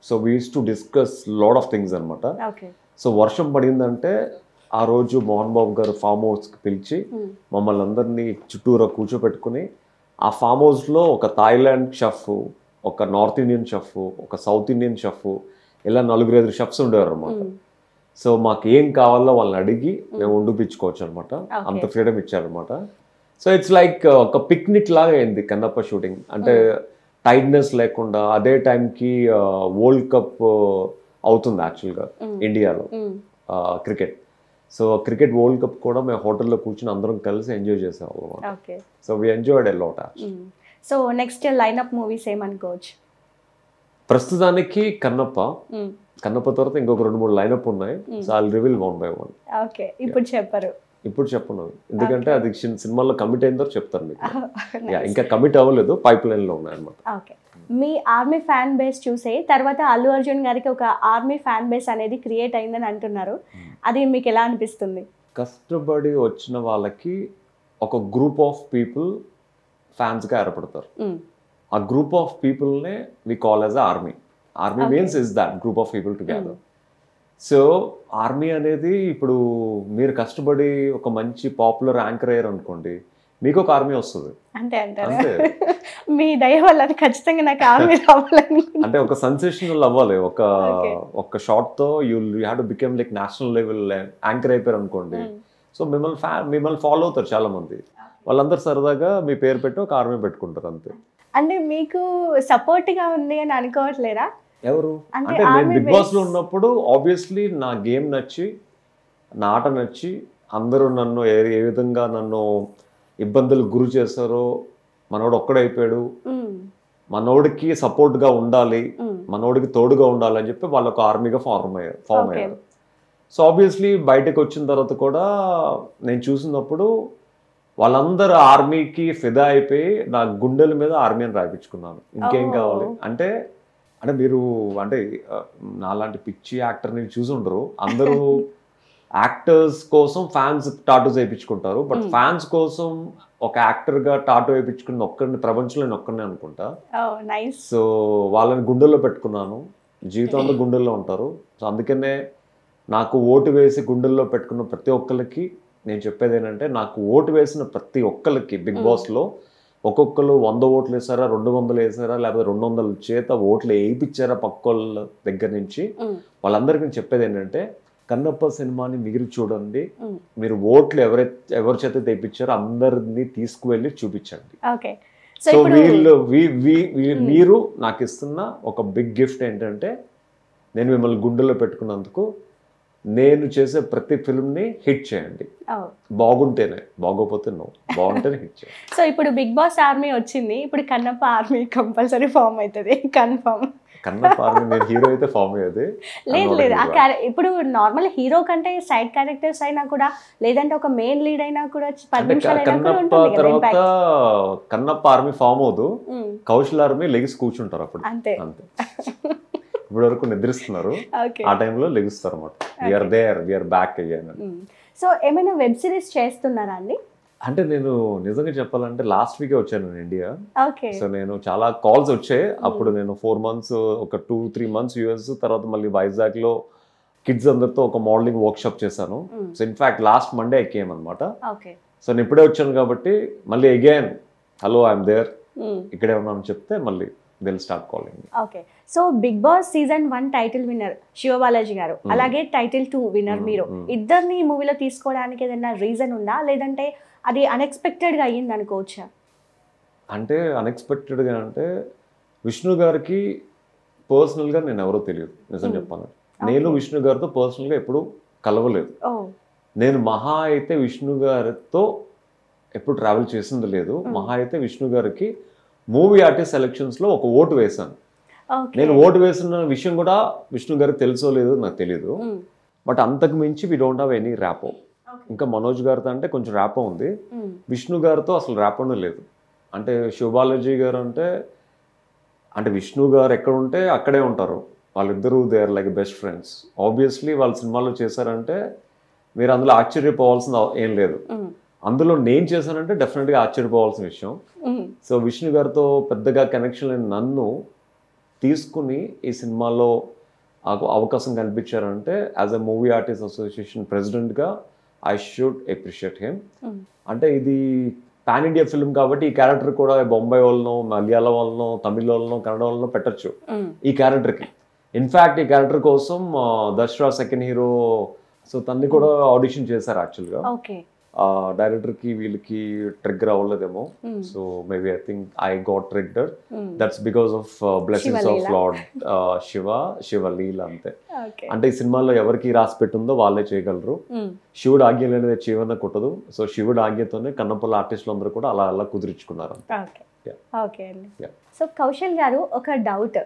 so we use to discuss lot of things అనమాట. సో వర్షం పడిందంటే ఆ రోజు మోహన్ బాబు గారు ఫామ్ హౌస్కి పిలిచి మమ్మల్ని అందరినీ చుట్టూరా కూర్చోపెట్టుకుని ఆ ఫామ్ హౌస్లో ఒక థాయిలాండ్ షెఫ్, ఒక నార్త్ ఇండియన్ షెఫ్, ఒక సౌత్ ఇండియన్ షెఫ్, ఇలా 4-5 షెఫ్స్ ఉండేవారు అనమాట. సో మాకు ఏం కావాలో వాళ్ళని అడిగి మేము వండిపించుకోవచ్చు అనమాట, అంత ఫ్రీడమ్ ఇచ్చారనమాట. సో ఇట్స్ లైక్ ఒక పిక్నిక్ లాగా అయింది కన్నప్ప షూటింగ్. అంటే టైట్నెస్ లేకుండా, అదే టైంకి వరల్డ్ కప్ అవుతుంది యాక్చువల్గా ఇండియాలో cricket. So cricket world cup కూడా మేము హోటల్లో కూర్చొని అందరం కలిసి ఎంజాయ్ చేసేవాళ్ళం. So we enjoyed a lot. So next lineup movies ఏమనుకోవచ్చు? ప్రస్తుతానికి కన్నప్ప తర్వాత ఇంకొక 2-3 లైన్అప్ ఉన్నాయి. So I'll reveal 1 by 1. Okay. ఇప్పుడు చెప్పను, ఎందుకంటే అది సినిమాలో కమిట్ అయిందో చెప్తాను మీకు. ఇంకా కమిట్ అవ్వలేదు, పైప్ లైన్ లో ఉన్నాయన్నమాట. ఓకే. మీ ఆర్మీ ఫ్యాన్ బేస్ చూసే తర్వాత అల్లు అర్జున్ గారికి ఒక ఆర్మీ ఫ్యాన్ బేస్ అనేది క్రియేట్ అయిందని అంటున్నారు, అది మీకు ఎలా అనిపిస్తుంది? కష్టపడి వచ్చిన వాళ్ళకి ఒక గ్రూప్ ఆఫ్ పీపుల్ ఫ్యాన్స్ గా ఏర్పడతారు. ఆ గ్రూప్ ఆఫ్ పీపుల్నే we call as army. Army means is that group of people together. So army అనేది ఇప్పుడు మీరు కష్టపడి ఒక మంచి పాపులర్ యాంకర్ అయ్యారు అనుకోండి, మీకు ఒక ఆర్మీ వస్తుంది. అంతే. మీ దయ వల్ల ఖచ్చితంగా నాకు ఆర్మీ రావాలని, అంటే ఒక సెన్సేషనల్ అవ్వాలి. ఒక షార్ట్ తో you have to become like national level anchor అయిపోయారు అనుకోండి. సో మిమ్మల్ని ఫాలో అవుతారు చాలా మంది. వాళ్ళందరూ సరదాగా మీ పేరు పెట్టి ఒక ఆర్మీ పెట్టుకుంటారు అంతే. అంటే మీకు సపోర్ట్ గా ఉంది అని అనుకోవట్లేదా? ఎవరు అంటే నేను బిగ్ బాస్ లో ఉన్నప్పుడు ఆబ్వియస్లీ నా గేమ్ నచ్చి, నా ఆట నచ్చి, అందరూ నన్ను ఏ విధంగా నన్ను ఇబ్బందులు గురి చేశారో, మనోడు ఒక్కడైపోయాడు, మనోడికి సపోర్ట్ గా ఉండాలి, మనోడికి తోడుగా ఉండాలి అని చెప్పి వాళ్ళు ఒక ఆర్మీగా ఫార్మ్ అయ్యారు. సో ఆబ్వియస్లీ బయటకు వచ్చిన తర్వాత కూడా నేను చూసినప్పుడు వాళ్ళందరూ ఆర్మీకి ఫిదా అయిపోయి నా గుండెల మీద ఆర్మీని రాయించుకున్నాను. ఇంకేం కావాలి అంటే అంటే మీరు అంటే నాలాంటి పిచ్చి యాక్టర్ని చూసి ఉండరు. అందరూ యాక్టర్స్ కోసం ఫ్యాన్స్ టాటూస్ వేయించుకుంటారు, బట్ ఫ్యాన్స్ కోసం ఒక యాక్టర్గా టాటూ వేయించుకున్న ఒక్కరిని ప్రపంచంలో ఒక్కరిని అనుకుంటా. సో వాళ్ళని గుండెల్లో పెట్టుకున్నాను, జీవితంలో గుండెల్లో ఉంటారు. సో అందుకనే నాకు ఓటు వేసి గుండెల్లో పెట్టుకున్న ప్రతి ఒక్కరికి నేను చెప్పేది ఏంటంటే, నాకు ఓటు వేసిన ప్రతి ఒక్కరికి బిగ్ బాస్లో ఒక్కొక్కరు 100 ఓట్లు వేసారా, 200 వేసారా, లేకపోతే 200 చేత ఓట్లు వేయించారా పక్కోళ్ళ దగ్గర నుంచి, వాళ్ళందరికీ చెప్పేది ఏంటంటే, కన్నప్ప సినిమాని మీరు చూడండి, మీరు ఓట్లు ఎవరి చేత తెప్పించారో అందరినీ తీసుకువెళ్ళి చూపించండి. సో మీరు నాకు ఇస్తున్న ఒక బిగ్ గిఫ్ట్ ఏంటంటే, నేను మిమ్మల్ని గుండెల్లో పెట్టుకున్నందుకు నేను చేసే ప్రతి ఫిల్మ్ని హిట్ చేయండి. బాగుంటేనే, బాగోపోతే నో, బాగుంటేనే హిట్ చేయండి. సో ఇప్పుడు బిగ్ బాస్ ఆర్మీ వచ్చింది, ఇప్పుడు కన్నప్ప ఆర్మీ కంపల్సరీ ఫామ్ అవుతుంది, కన్ఫర్మ్. కన్నప్ప ఆర్మీ నేను హీరో అయితే ఫామ్ అయ్యేది. లేదు ఇప్పుడు నార్మల్ హీరో కంటే సైడ్ క్యారెక్టర్స్ అయినా కూడా, లేదంటే ఒక మెయిన్ లీడ్ అయినా కూడా 10 నిమిషాలు కన్నప్ప తర్వాత కన్నప్ప ఆర్మీ ఫామ్ అవుదు, కౌశల్ ఆర్మీ లెగిసి కూర్చుంటారు అప్పుడు. అంతే అంతే. ఇప్పుడు వరకు నిద్రిస్తున్నారు, ఆ టైంలో లెగుస్తారు అన్నమాట. వీఆర్ దేర్, వీఆర్ బ్యాక్ అయ్యాను. సో ఏమైనా వెబ్ సిరీస్ చేస్తున్నారా అండి? అంటే నేను నిజంగా చెప్పాలంటే లాస్ట్ వీకే వచ్చాను నేను ఇండియా. సో నేను చాలా కాల్స్ వచ్చాయి. అప్పుడు నేను 4 months, ఒక 2-3 months యూఎస్, తర్వాత మళ్ళీ వైజాగ్ లో కిడ్స్ అందరితో ఒక మోడలింగ్ వర్క్ షాప్ చేశాను. సో ఇన్ఫాక్ట్ లాస్ట్ మండే ఎక్కేయం అనమాట. సో నేను ఇప్పుడే వచ్చాను కాబట్టి మళ్ళీ అగైన్ హలో ఐఎమ్ దేర్, ఇక్కడే ఉన్నాను చెప్తే మళ్ళీ they'll start calling me. Okay. So Bigg Boss season 1 title winner Siva Balaji garu, అలాగే టైటిల్ 2 విన్నర్ మీరు, ఇద్దరిని మూవీలో తీసుకోవడానికి ఏదైనా రీజన్ ఉందా, లేదంటే అది అన్ఎక్స్పెక్టెడ్గా అయ్యింది అనుకోవచ్చా? అంటే అన్ఎక్స్పెక్టెడ్గా అంటే విష్ణు గారికి పర్సనల్గా నేను ఎవరో తెలియదు నిజం చెప్పాను. నేను విష్ణు గారితో పర్సనల్గా ఎప్పుడు కలవలేదు. నేను మహా అయితే విష్ణు గారితో ఎప్పుడు ట్రావెల్ చేసింది లేదు. మహా అయితే విష్ణు గారికి మూవీ ఆర్టిస్ట్ సెలక్షన్స్లో ఒక ఓటు వేశాను. నేను ఓటు వేసిన విషయం కూడా విష్ణు గారికి తెలుసో లేదో నాకు తెలియదు, బట్ అంతకు మించి we don't have any rapport. ఇంకా మనోజ్ గారితో అంటే కొంచెం ర్యాపో ఉంది, విష్ణు గారితో అసలు ర్యాపోనే లేదు. అంటే శివబాలాజీ గారు అంటే విష్ణు గారు ఎక్కడ ఉంటే అక్కడే ఉంటారు, వాళ్ళిద్దరూ they are like best friends. Obviously వాళ్ళ సినిమాలో చేశారంటే మీరు అందులో ఆశ్చర్యపోవాల్సిన ఏం లేదు. అందులో నేను చేశానంటే డెఫినెట్గా ఆశ్చర్యపోవాల్సిన విషయం. సో విష్ణు గారితో పెద్దగా కనెక్షన్ లేని నన్ను తీసుకుని ఈ సినిమాలో అవకాశం కల్పించారంటే as a movie artist association ప్రెసిడెంట్గా ఐ షుడ్ అప్రిషియేట్ హిమ్. అంటే ఇది పాన్ ఇండియా ఫిల్మ్ కాబట్టి ఈ క్యారెక్టర్ కూడా బొంబాయి వాళ్ళనో, మలయాళం వాళ్ళనో, తమిళ వాళ్ళనో, కన్నడ వాళ్ళనో పెట్టచ్చు ఈ క్యారెక్టర్కి. ఇన్ఫ్యాక్ట్ ఈ క్యారెక్టర్ కోసం దసరా సెకండ్ హీరో, సో తన్ని కూడా ఆడిషన్ చేశారు యాక్చువల్గా. డైరెక్టర్కి వీళ్ళకి ట్రిగ్గర్ అవ్వలేదేమో. So maybe I think I got trigger. That's because of blessings of lord Shivaleela. అంతే. అంటే ఈ సినిమాలో ఎవరికి రాసి పెట్టుందో వాళ్ళే చేయగలరు. శివుడు ఆజ్ఞ లేనిదే చీవన కుట్టదు. సో శివుడు ఆజ్ఞతోనే కన్నప్పల ఆర్టిస్టులు అందరూ కూడా అలా అలా కుదిరించుకున్నారు. ఓకే అండి. సో కౌశల్ గారు, ఒక డౌట్,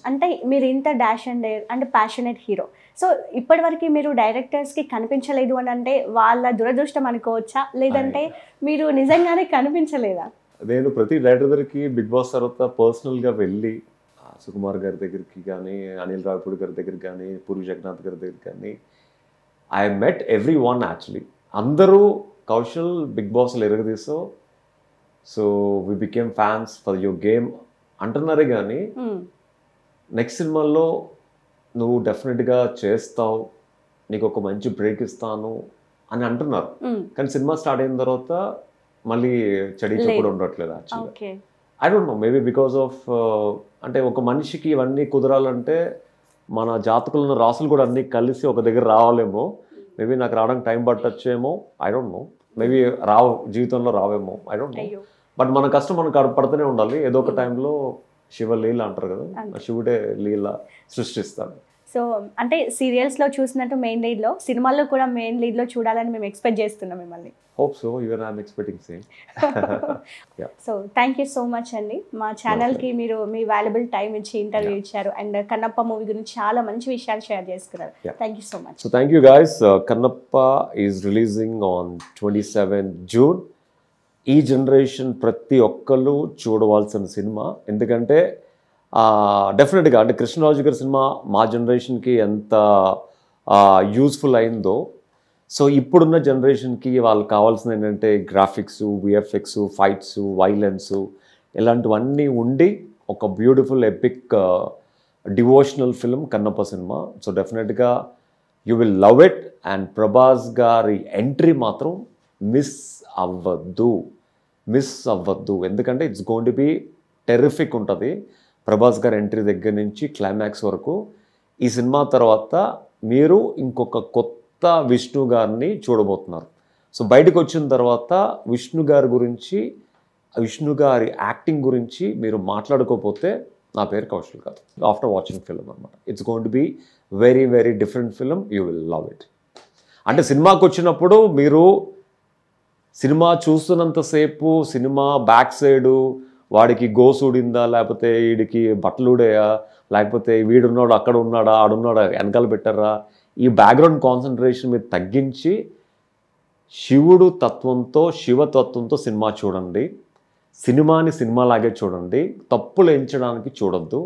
అంటే మీరు ఇంత dash and dare and passionate hero, so ఇప్పటి వరకు మీరు డైరెక్టర్స్కి కనిపించలేదు అని అంటే వాళ్ళ దురదృష్టం అనుకోవచ్చా, లేదంటే మీరు నిజంగానే కనిపించలేదా? నేను ప్రతి డైరెక్టర్ దగ్గరికి బిగ్ బాస్ తర్వాత పర్సనల్గా వెళ్ళి సుకుమార్ గారి దగ్గరికి కానీ, అనిల్ రావిపూడి గారి దగ్గరికి కానీ, పూరి జగన్నాథ్ గారి దగ్గరికి కానీ, I met everyone actually. అందరూ కౌశల్ బిగ్ బాస్లో ఎరగదీసో, so we became fans for your game అంటున్నారే కానీ నెక్స్ట్ సినిమాల్లో నువ్వు డెఫినెట్గా చేస్తావు, నీకు ఒక మంచి బ్రేక్ ఇస్తాను అని అంటున్నారు. కానీ సినిమా స్టార్ట్ అయిన తర్వాత మళ్ళీ చెడి చెప్పుడు ఉండట్లేదు యాక్చువల్గా. I don't know, maybe because of అంటే ఒక మనిషికి ఇవన్నీ కుదరాలంటే మన జాతకులను రాసులు కూడా అన్నీ కలిసి ఒక దగ్గర రావాలేమో. మేబీ నాకు రావడానికి టైం పట్టచ్చేమో, ఐ డోంట్ నో. మేబీ జీవితంలో రావేమో, ఐ డోంట్ నో. బట్ మన కష్టం మనకు పడుతూనే ఉండాలి. ఏదో ఒక టైంలో శివలీల అంటారు కదా, శివుడే లీల సృష్టిస్తాడు. సో అంటే సీరియల్స్లో చూసినట్టు మెయిన్ లీడ్లో, సినిమాల్లో కూడా మెయిన్ లీడ్లో చూడాలని మేము ఎక్స్పెక్ట్ చేస్తున్నాం మిమ్మల్ని. Hope so, even I'm expecting same. So thank you so much అండి, మా ఛానల్కి మీరు మీ వాల్యుబుల్ టైం ఇచ్చి ఇంటర్వ్యూ ఇచ్చారు అండ్ కన్నప్ప మూవీ గురించి చాలా మంచి విషయాలు షేర్ చేసుకున్నారు. Thank you so much. So thank you guys. Kannappa is releasing on 27th June. ఈ జనరేషన్ ప్రతి ఒక్కళ్ళు చూడవలసిన సినిమా. ఎందుకంటే డెఫినెట్గా అంటే కృష్ణరాజు గారి సినిమా మా జనరేషన్కి ఎంత యూస్ఫుల్ అయిందో, సో ఇప్పుడున్న జనరేషన్కి వాళ్ళకి కావాల్సింది ఏంటంటే గ్రాఫిక్స్, విఎఫ్ఎక్స్, ఫైట్స్, వైలెన్స్ ఇలాంటివన్నీ ఉండి ఒక beautiful epic devotional film Kannappa సినిమా. సో డెఫినెట్గా you will love it. And Prabhas గారి ఎంట్రీ మాత్రం మిస్ అవ్వద్దు. ఎందుకంటే it's going to be terrific ఉంటుంది. ప్రభాస్ గారి ఎంట్రీ దగ్గర నుంచి క్లైమాక్స్ వరకు. ఈ సినిమా తర్వాత మీరు ఇంకొక కొత్త విష్ణు గారిని చూడబోతున్నారు. సో బయటకు వచ్చిన తర్వాత విష్ణు గారి యాక్టింగ్ గురించి మీరు మాట్లాడుకోకపోతే నా పేరు కౌశల్ కాదు. ఆఫ్టర్ వాచింగ్ ఫిల్మ్ అనమాట. It's going to be very very different film. You will love it. అంటే సినిమాకి వచ్చినప్పుడు మీరు సినిమా చూస్తున్నంతసేపు సినిమా బ్యాక్ సైడు వాడికి గోసుడిందా, లేకపోతే వీడికి బట్టలు ఊడాయా, లేకపోతే వీడున్నాడు అక్కడ ఉన్నాడా, ఆడున్నాడా, వెనకాల పెట్టారా, ఈ బ్యాక్గ్రౌండ్ కాన్సన్ట్రేషన్ మీరు తగ్గించి శివతత్వంతో సినిమా చూడండి. సినిమాని సినిమాలాగే చూడండి. తప్పులు ఎంచడానికి చూడొద్దు.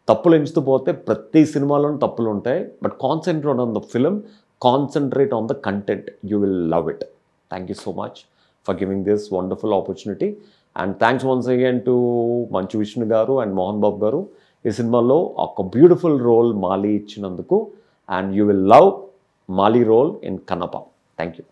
తప్పులు ఎంచుతూ పోతే ప్రతి సినిమాలోనూ తప్పులు ఉంటాయి. But concentrate on the film, concentrate on the content. You will love it. Thank you so much for giving this wonderful opportunity. And thanks once again to Manchu Vishnu గారు అండ్ మోహన్ బాబు గారు ఈ సినిమాలో ఒక బ్యూటిఫుల్ రోల్ మాలి ఇచ్చినందుకు. And you will love Mali role in Kannappa. Thank you.